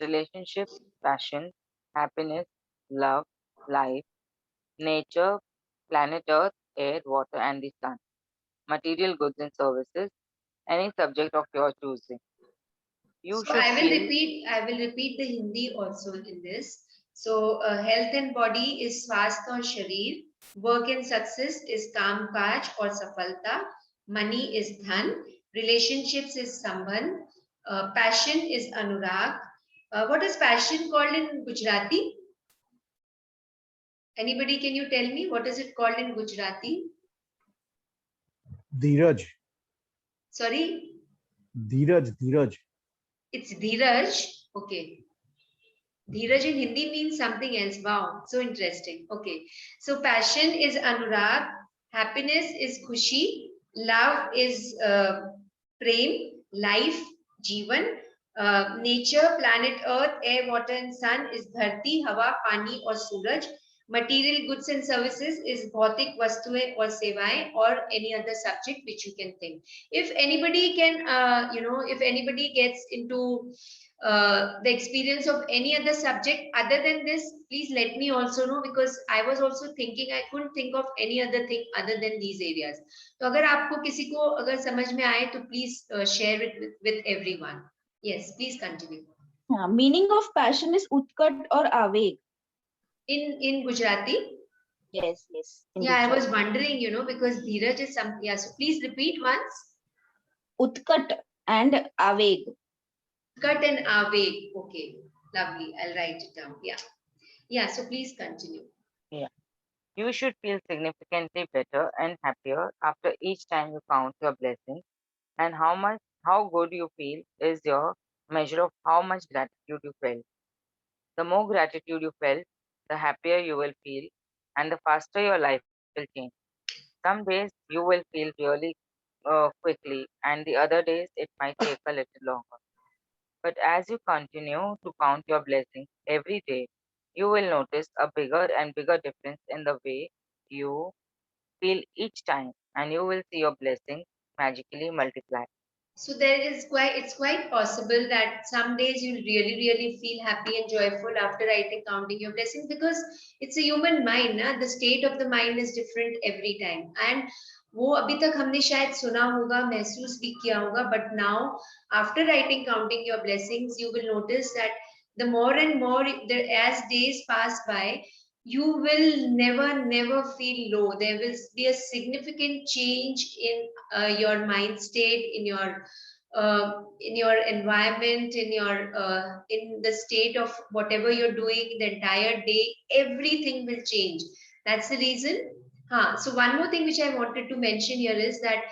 Speaker 4: relationships, passion, happiness, love, life, nature, planet Earth, air, water, and the sun, material goods and services, any subject of your choosing. You
Speaker 1: So
Speaker 4: should feel
Speaker 1: I will repeat the Hindi also in this. So health and body is swasth aur sharir, work and success is kaam kaaj aur safalta, money is dhan, relationships is sambandh, passion is anurag. What is passion called in Gujarati? Anybody, can you tell me what is it called in Gujarati?
Speaker 6: Dheeraj.
Speaker 1: Sorry,
Speaker 6: Dheeraj.
Speaker 1: it's Dheeraj. Okay. Dheeraj in Hindi means something else. Wow, so interesting. Okay, so passion is anurag, happiness is khushi, love is prem, life jeevan, nature, planet Earth, air, water, and sun is dharti, hawa, pani, or suraj. Material goods and services is bhautik vastuein or sevaएं or any other subject which you can think. If anybody can, if anybody gets into the experience of any other subject other than this, please let me also know, because I was also thinking, I couldn't think of any other thing other than these areas. तो अगर आपको किसी को अगर समझ में आए तो please share it with everyone. Yes, please continue.
Speaker 7: Meaning of passion is utkat or aveg.
Speaker 1: In Gujarati?
Speaker 7: Yes.
Speaker 1: Yeah, I was wondering, because Dheeraj is some. Yeah, so please repeat once.
Speaker 7: Utkat and aveg.
Speaker 1: Cut and aveg. Okay, lovely. I'll write it down. Yeah. So please continue.
Speaker 4: you should feel significantly better and happier after each time you count your blessings, and how good you feel is your measure of how much gratitude you felt. The more gratitude you felt, the happier you will feel, and the faster your life will change. Some days you will feel really quickly, and the other days it might take a little longer. But as you continue to count your blessings every day, you will notice a bigger and bigger difference in the way you feel each time, and you will see your blessings magically multiply.
Speaker 1: So it's quite possible that some days you'll really, really feel happy and joyful after counting your blessings, because it's a human mind, na? The state of the mind is different every time. And वो अभी तक हमने शायद सुना होगा, महसूस भी किया होगा, but now after counting your blessings, you will notice that the more and more as days pass by, you will never feel low. There will be a significant change in your mind state, in your environment, in the state of whatever you're doing the entire day. Everything will change. That's the reason. So one more thing which I wanted to mention here is that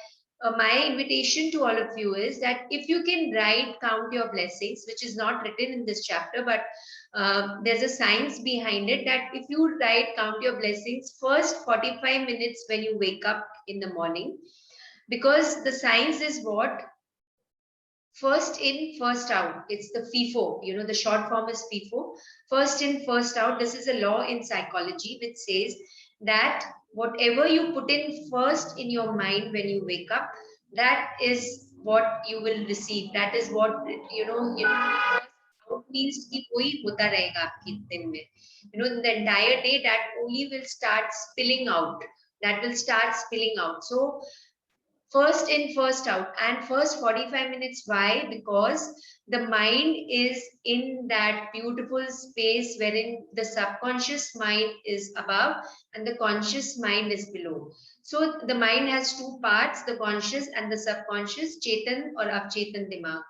Speaker 1: my invitation to all of you is that if you can count your blessings, which is not written in this chapter, but There's a science behind it that if you write count your blessings first 45 minutes when you wake up in the morning, because the science is what? First in, first out. It's the FIFO, the short form is FIFO. First in, first out. This is a law in psychology which says that whatever you put in first in your mind when you wake up, that is what you will receive. That is what, out means कि वही होता रहेगा आपके दिन में. In the entire day, that only will start spilling out. That will start spilling out. So first in, first out, and first 45 minutes. Why? Because the mind is in that beautiful space wherein the subconscious mind is above and the conscious mind is below. So the mind has two parts, the conscious and the subconscious, चेतन और अवचेतन दिमाग.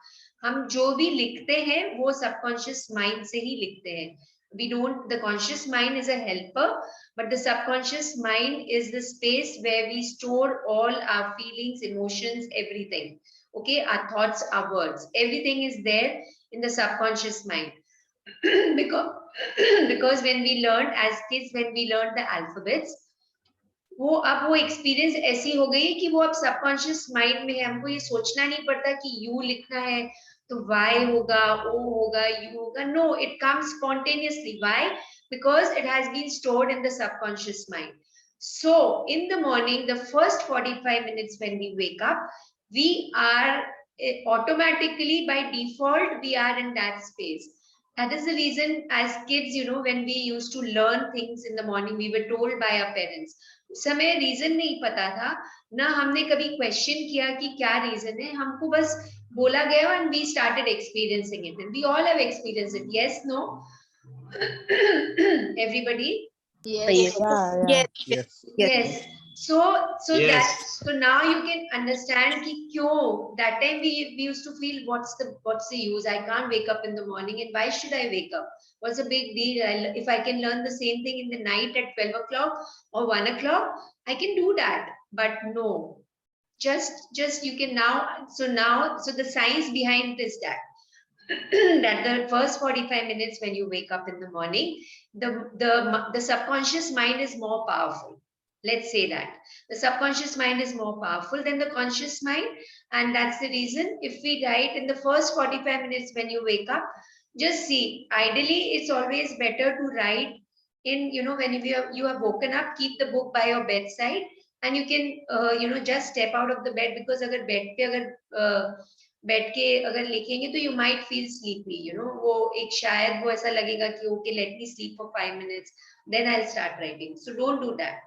Speaker 1: हम जो भी लिखते हैं वो subconscious mind से ही लिखते हैं. We don't, the conscious mind is a helper, but the subconscious mind is the space where we store all our feelings, emotions, everything. Okay, our thoughts, our words, everything is there in the subconscious mind. because when we learned as kids, when we learned the alphabets, वो experience ऐसी हो गई कि वो अब subconscious mind में है. हमको ये सोचना नहीं पड़ता कि यू लिखना है तो y होगा, o होगा, u होगा. No, it comes spontaneously. Why? Because it has been stored in the subconscious mind. So in the morning, the first 45 minutes when we wake up, we are automatically by default, we are in that space. That is the reason as kids, when we used to learn things in the morning, we were told by our parents. उस समय reason नहीं पता था ना, हमने कभी question किया कि क्या रीजन है, हमको बस बोला गया and we started experiencing it, and we all have experienced it. Yes, no? Everybody?
Speaker 3: Yes.
Speaker 2: Yeah,
Speaker 3: Yes.
Speaker 6: Yes.
Speaker 1: Yes. So
Speaker 8: Yes.
Speaker 1: so now you can understand कि क्यों that time we used to feel what's the use? I can't wake up in the morning, and why should I wake up? What's a big deal? If I can learn the same thing in the night at 12 o'clock or 1 o'clock, I can do that. But no, just you can now. So the science behind this that the first 45 minutes when you wake up in the morning, the subconscious mind is more powerful. Let's say that the subconscious mind is more powerful than the conscious mind, and that's the reason if we write in the first 45 minutes when you wake up, just see, ideally it's always better to write in, when you have woken up, keep the book by your bedside, and you can just step out of the bed, because अगर bed पे अगर बैठ के अगर लिखेंगे तो you might feel sleepy, वो एक शायद वो ऐसा लगेगा कि okay, let me sleep for 5 minutes, then I'll start writing. So don't do that.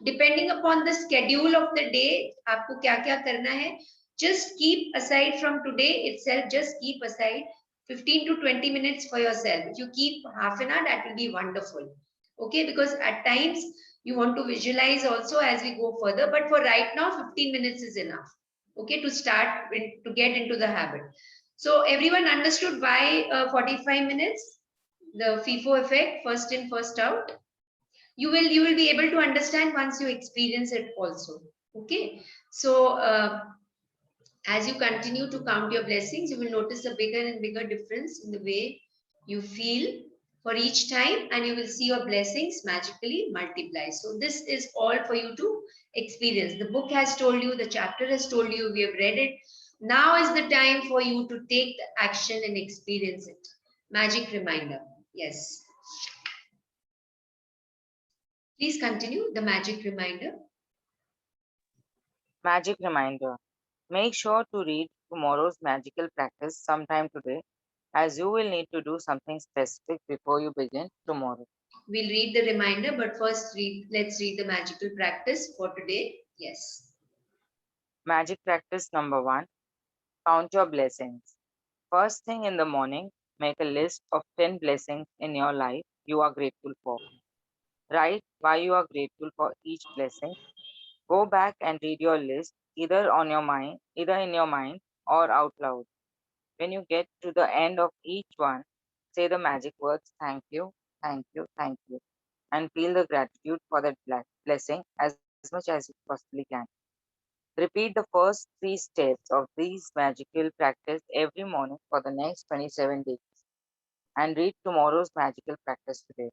Speaker 1: Depending upon the schedule of the day, आपको क्या क्या करना है, just keep aside from today itself, just keep aside 15 to 20 minutes for yourself. If you keep half an hour, that will be wonderful. Okay, because at times you want to visualize also as we go further, but for right now 15 minutes is enough. Okay, to start, to get into the habit. So everyone understood why 45 minutes, the FIFO effect, first in, first out. You will be able to understand once you experience it also. Okay, so as you continue to count your blessings, you will notice a bigger and bigger difference in the way you feel for each time, and you will see your blessings magically multiply. So this is all for you to experience. The book has told you, the chapter has told you, we have read it. Now is the time for you to take the action and experience it. Magic reminder. Yes. Please continue the magic reminder.
Speaker 4: Magic reminder. Make sure to read tomorrow's magical practice sometime today, as you will need to do something specific before you begin tomorrow.
Speaker 1: We'll read the reminder, but first let's read the magical practice for today. Yes.
Speaker 4: Magic practice number 1. Count your blessings. First thing in the morning, make a list of 10 blessings in your life you are grateful for. Write why you are grateful for each blessing. Go back and read your list either in your mind or out loud. When you get to the end of each one, say the magic words thank you, thank you, thank you, and feel the gratitude for that blessing as much as you possibly can. Repeat the first 3 steps of these magical practice every morning for the next 27 days. and read tomorrow's magical practice today.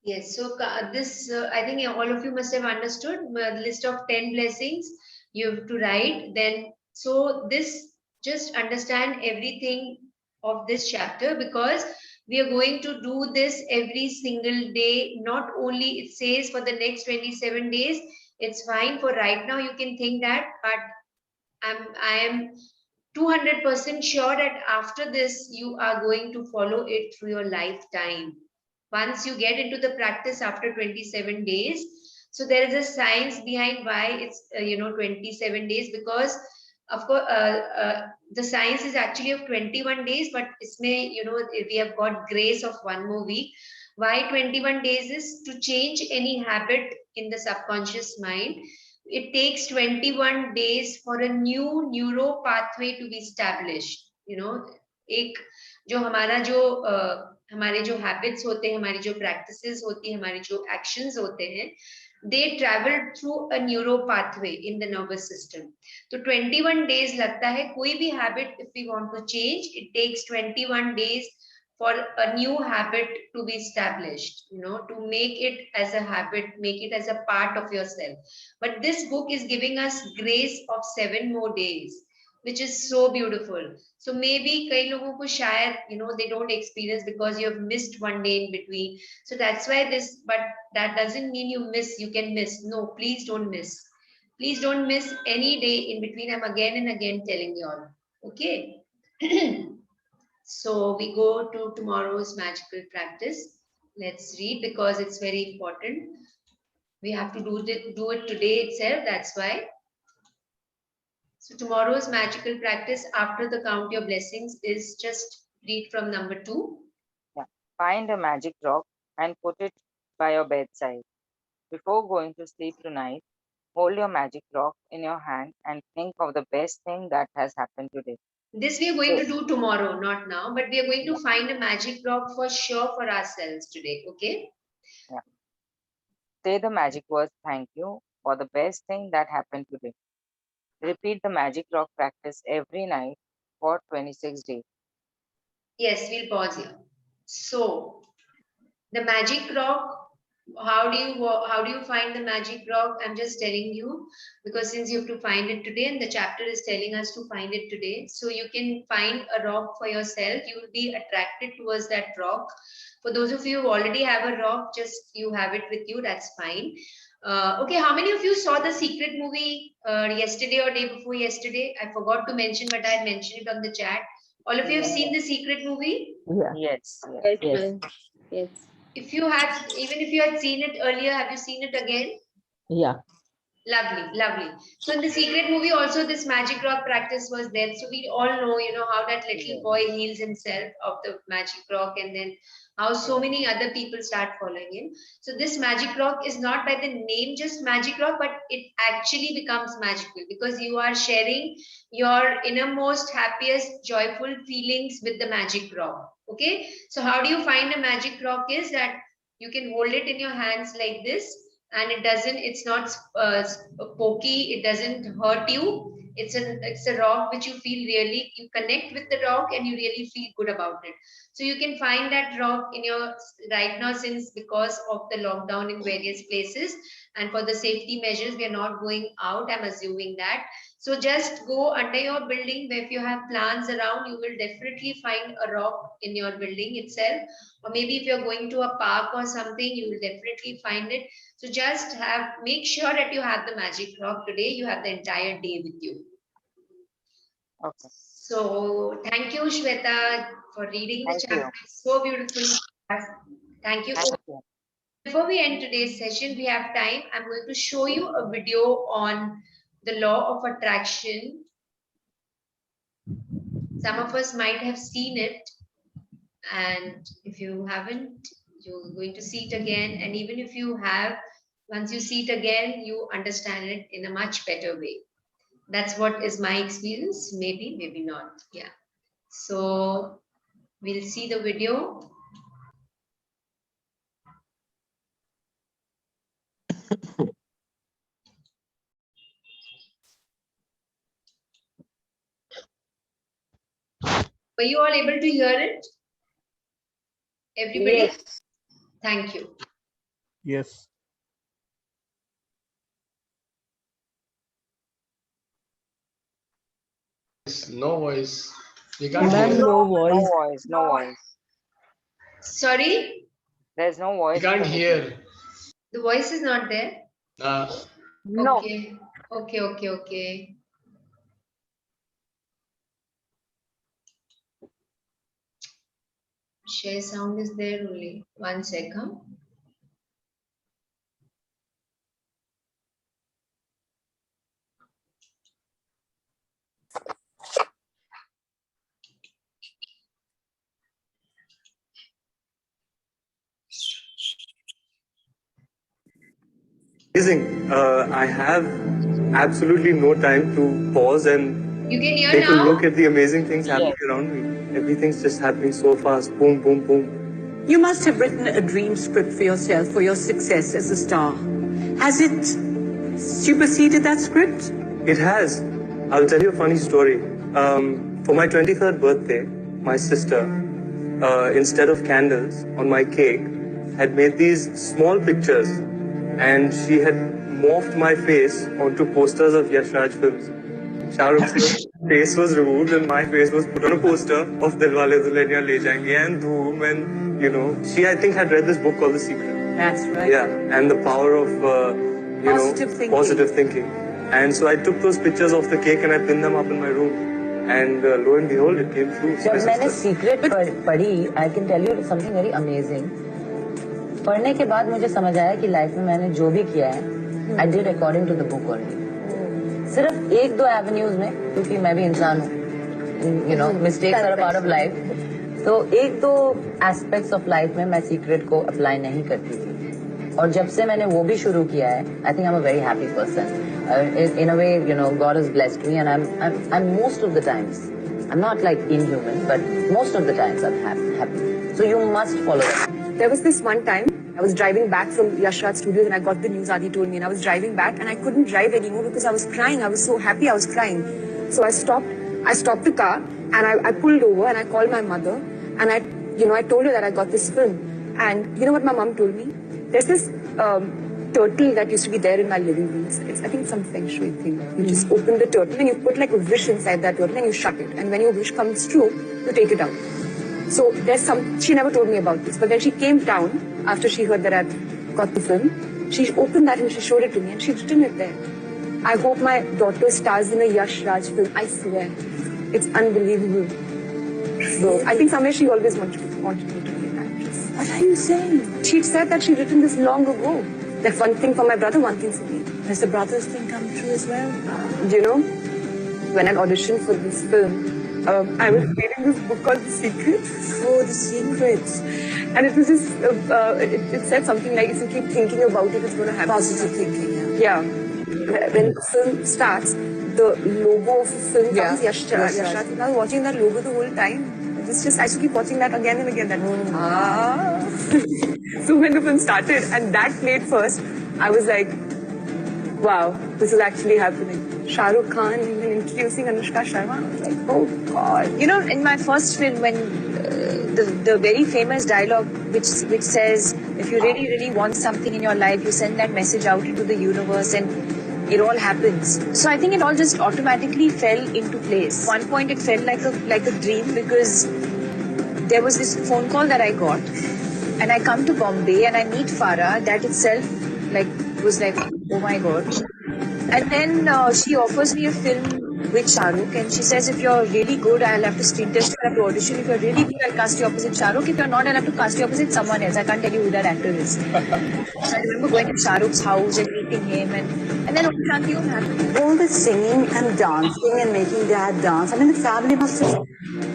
Speaker 1: Yes, so this, I think all of you must have understood the list of 10 blessings you have to write. Then, so this, just understand everything of this chapter, because we are going to do this every single day. Not only it says for the next 27 days, it's fine for right now. You can think that, but I am 200% sure that after this, you are going to follow it through your lifetime. Once you get into the practice after 27 days, so there is a science behind why it's 27 days, because of course the science is actually of 21 days, but isme, we have got grace of one more week. Why 21 days is to change any habit in the subconscious mind. It takes 21 days for a new neuro pathway to be established. एक जो हमारा जो हमारे जो habits होते हैं, हमारी जो प्रैक्टिसेस होती है, हमारे जो एक्शंस होते हैं, they travel through a neuro pathway in the nervous system. तो 21 डेज लगता है. कोई भी habit if we want to change, it takes 21 days for a new habit to be established, to make it as a habit, make it as a part of yourself. But this book is giving us grace of 7 more days, which is so beautiful. So maybe kai logon ko shayad, they don't experience because you have missed one day in between. So that's why this, but that doesn't mean you miss, you can miss. No, please don't miss. Please don't miss any day in between. I'm again and again telling you all. Okay. So we go to tomorrow's magical practice. Let's read because it's very important. We have to do it today itself. That's why. So tomorrow's magical practice after the count your blessings is just read from number 2.
Speaker 4: Yeah. Find a magic rock and put it by your bedside. Before going to sleep tonight, hold your magic rock in your hand and think of the best thing that has happened today.
Speaker 1: This we are going to do tomorrow, not now, but we are going to find a magic rock for sure for ourselves today. Okay.
Speaker 4: Yeah. Say the magic words thank you for the best thing that happened today. Repeat the magic rock practice every night for 26 days.
Speaker 1: Yes, we'll pause here. So the magic rock, how do you find the magic rock? I'm just telling you, because since you have to find it today and the chapter is telling us to find it today, so you can find a rock for yourself. You will be attracted towards that rock. For those of you who already have a rock, just you have it with you, that's fine. Okay, how many of you saw the Secret movie yesterday or day before yesterday? I forgot to mention, but I mentioned it on the chat. All of you have seen the Secret movie?
Speaker 2: Yeah.
Speaker 4: Yes.
Speaker 3: Yes,
Speaker 2: Yes.
Speaker 3: ma'am. Yes.
Speaker 1: If you had, even if you had seen it earlier, have you seen it again?
Speaker 2: Yeah.
Speaker 1: Lovely, lovely. So in the Secret movie also this magic rock practice was there. So we all know, how that little boy heals himself of the magic rock, and then how so many other people start following him. So this magic rock is not by the name just magic rock, but it actually becomes magical because you are sharing your innermost, happiest, joyful feelings with the magic rock. Okay. So how do you find a magic rock is that you can hold it in your hands like this, and it's not pokey, it doesn't hurt you. It's a rock which you feel really, you connect with the rock and you really feel good about it. So you can find that rock in your right now, since because of the lockdown in various places and for the safety measures we are not going out, I'm assuming that. So just go under your building where if you have plants around, you will definitely find a rock in your building itself, or maybe if you're going to a park or something, you will definitely find it. So just make sure that you have the magic rock today. You have the entire day with you.
Speaker 4: Okay.
Speaker 1: So thank you, Shweta, for reading the
Speaker 4: Thank
Speaker 1: chapter.
Speaker 4: you.
Speaker 1: So beautiful. Thank you.
Speaker 4: Thank you.
Speaker 1: Before we end today's session, we have time. I'm going to show you a video on the law of attraction. Some of us might have seen it, and if you haven't, you're going to see it again. And even if you have, once you see it again, you understand it in a much better way. That's what is my experience. Maybe, maybe not. Yeah. So we'll see the video. Were you all able to hear it? Everybody?
Speaker 7: Yes.
Speaker 1: Thank you.
Speaker 6: Yes.
Speaker 8: No voice. We can't
Speaker 2: Ma'am,
Speaker 8: hear.
Speaker 2: no
Speaker 4: No
Speaker 2: voice.
Speaker 4: voice, no voice.
Speaker 1: Sorry,
Speaker 4: There's no
Speaker 8: We
Speaker 4: voice.
Speaker 8: can't
Speaker 4: from the
Speaker 8: hear.
Speaker 1: the voice is not there.
Speaker 7: No.
Speaker 1: Okay. Okay. Share sound is there only. 1 second.
Speaker 9: Amazing. I have absolutely no time to pause and
Speaker 1: You can hear
Speaker 9: take a
Speaker 1: now?
Speaker 9: look at the amazing things happening
Speaker 4: Yes.
Speaker 9: around me. Everything's just happening so fast. Boom, boom, boom.
Speaker 10: You must have written a dream script for yourself for your success as a star. Has it superseded that script?
Speaker 9: It has. I'll tell you a funny story. For my 23rd birthday, my sister, instead of candles on my cake, had made these small pictures, and she had morphed my face onto posters of Yash Raj films. Shah Rukh's face was removed and my face was put on a poster of Dilwale Dulhaniya Le Jayenge and Dhoom, and she, I think, had read this book called The Secret.
Speaker 10: That's right.
Speaker 9: Yeah, and the power of
Speaker 10: Positive thinking.
Speaker 9: positive thinking. And so I took those pictures of the cake and I pinned them up in my room. And lo and behold, it came true.
Speaker 11: जब मैंने secret पढ़ी, I can tell you something very amazing. पढ़ने के बाद मुझे समझ आया कि लाइफ में मैंने जो भी किया है, I did according to the book only. सिर्फ एक दो एवेन्यूज में, क्योंकि मैं भी इंसान हूँ, mistakes are a part of life. तो एक दो एस्पेक्ट्स ऑफ लाइफ में मैं सीक्रेट को अप्लाई नहीं करती थी. और जब से मैंने वो भी शुरू किया है, I think I'm a very happy person. In a way, God has blessed me, and I'm most of the times, I'm not like inhuman, but most of the times I'm happy. So you must follow it.
Speaker 12: There was this one time, I was driving back from Yash Raj Studios and I got the news Adi told me, and I was driving back and I couldn't drive anymore because I was crying. I was so happy, I was crying. So I stopped the car and I pulled over and I called my mother and I told her that I got this film. And you know what my mom told me? There's this turtle that used to be there in my living room. It's I think some feng shui thing. You just open the turtle and you put like a wish inside that turtle and you shut it. And when your wish comes true, you take it out. So she never told me about this, but then she came down after she heard that I'd got the film. She opened that and she showed it to me and she'd written it there. I hope my daughter stars in a Yash Raj film. I swear. It's unbelievable. So I think somewhere she always wanted me to be an actress.
Speaker 10: What are you saying?
Speaker 12: She'd said that she'd written this long ago. That one thing for my brother, one thing for me.
Speaker 10: Has the brother's thing come true as well?
Speaker 12: When I auditioned for this film, I was reading this book called The Secret.
Speaker 10: Oh, The Secret.
Speaker 12: And it was just, it said something like, if you keep thinking about it, it's going to happen.
Speaker 10: Positive thinking,
Speaker 12: yeah. When the film starts, the logo of the film comes, Yash Raj. And I was watching that logo the whole time. I used to keep watching that again and again. So when the film started and that played first, I was like, wow, this is actually happening. Shah Rukh Khan even introducing Anushka Sharma. I was like, oh God.
Speaker 7: In my first film, when the very famous dialogue which says, if you really, really want something in your life, you send that message out into the universe and it all happens. So I think it all just automatically fell into place. At one point it felt like a dream because there was this phone call that I got and I come to Bombay and I meet Farah. That itself was like, oh my God. And then she offers me a film with Shah Rukh and she says, if you're really good, I'll have to screen test you, I'll have to audition. If you're really good, I'll cast you opposite Shah Rukh. If you're not, I'll have to cast you opposite someone else. I can't tell you who that actor is. So I remember going to Shah Rukh's house and meeting him and then Shanti Om happened.
Speaker 10: All the singing and dancing and making dad dance. I mean, the family must have...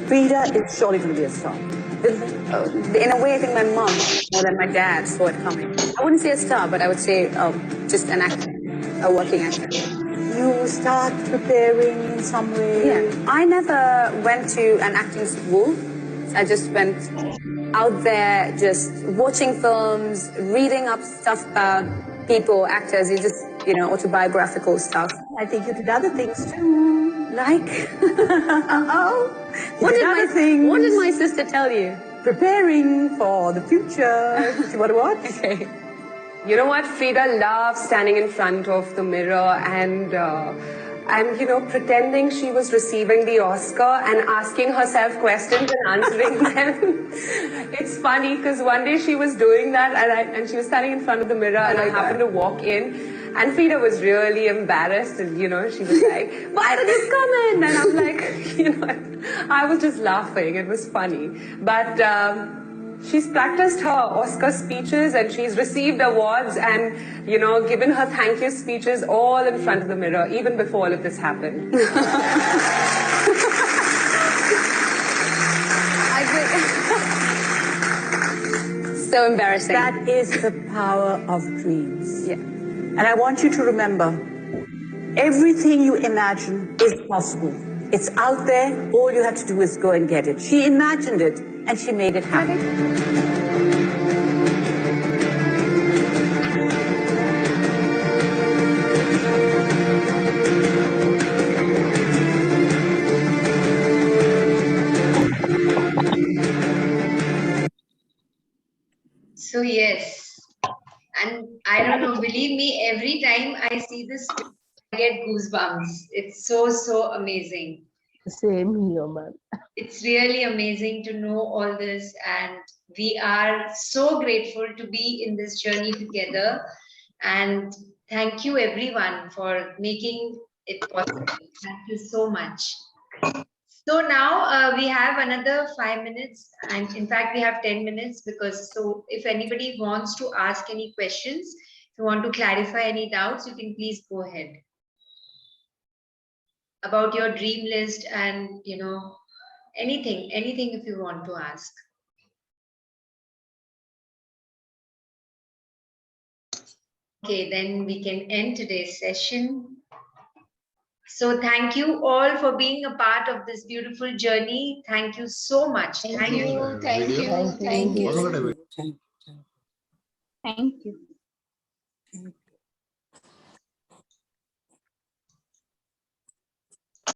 Speaker 10: Frida is surely going to be a star.
Speaker 12: In a way, I think my mom, more than my dad, saw it coming. I wouldn't say a star, but I would say just an actor, a working actor.
Speaker 10: You start preparing in some way?
Speaker 12: Yeah. I never went to an acting school. I just went out there just watching films, reading up stuff about people, actors, autobiographical stuff.
Speaker 10: I think you did other things too.
Speaker 12: Like? What did my sister tell you?
Speaker 10: preparing for the future. You want to watch?
Speaker 12: Okay. You know what? Frida loves standing in front of the mirror and you know, pretending she was receiving the Oscar and asking herself questions and answering them. It's funny because one day she was doing that and she was standing in front of the mirror and I happened to walk in. And Frida was really embarrassed and, you know, she was like, why did you come in? And I'm like, you know, I was just laughing. It was funny. But she's practiced her Oscar speeches and she's received awards and, you know, given her thank you speeches all in front of the mirror, even before all of this happened. So embarrassing.
Speaker 10: That is the power of dreams.
Speaker 12: Yeah.
Speaker 10: And I want you to remember, everything you imagine is possible. It's out there. All you have to do is go and get it. She imagined it and she made it happen.
Speaker 1: So yes, and I don't know, believe me, every time I see this, I get goosebumps. It's so amazing.
Speaker 2: Same here, man.
Speaker 1: It's really amazing to know all this, and we are so grateful to be in this journey together. And thank you everyone for making it possible. Thank you so much. So now we have another 5 minutes, and in fact we have 10 minutes because so if anybody wants to ask any questions, if you want to clarify any doubts, you can please go ahead about your dream list and, you know, anything if you want to ask. Okay, then we can end today's session. So thank you all for being a part of this beautiful journey. Thank you so much. Thank you.
Speaker 8: Thank you.
Speaker 1: Thank you.
Speaker 8: Thank you.
Speaker 1: Thank you.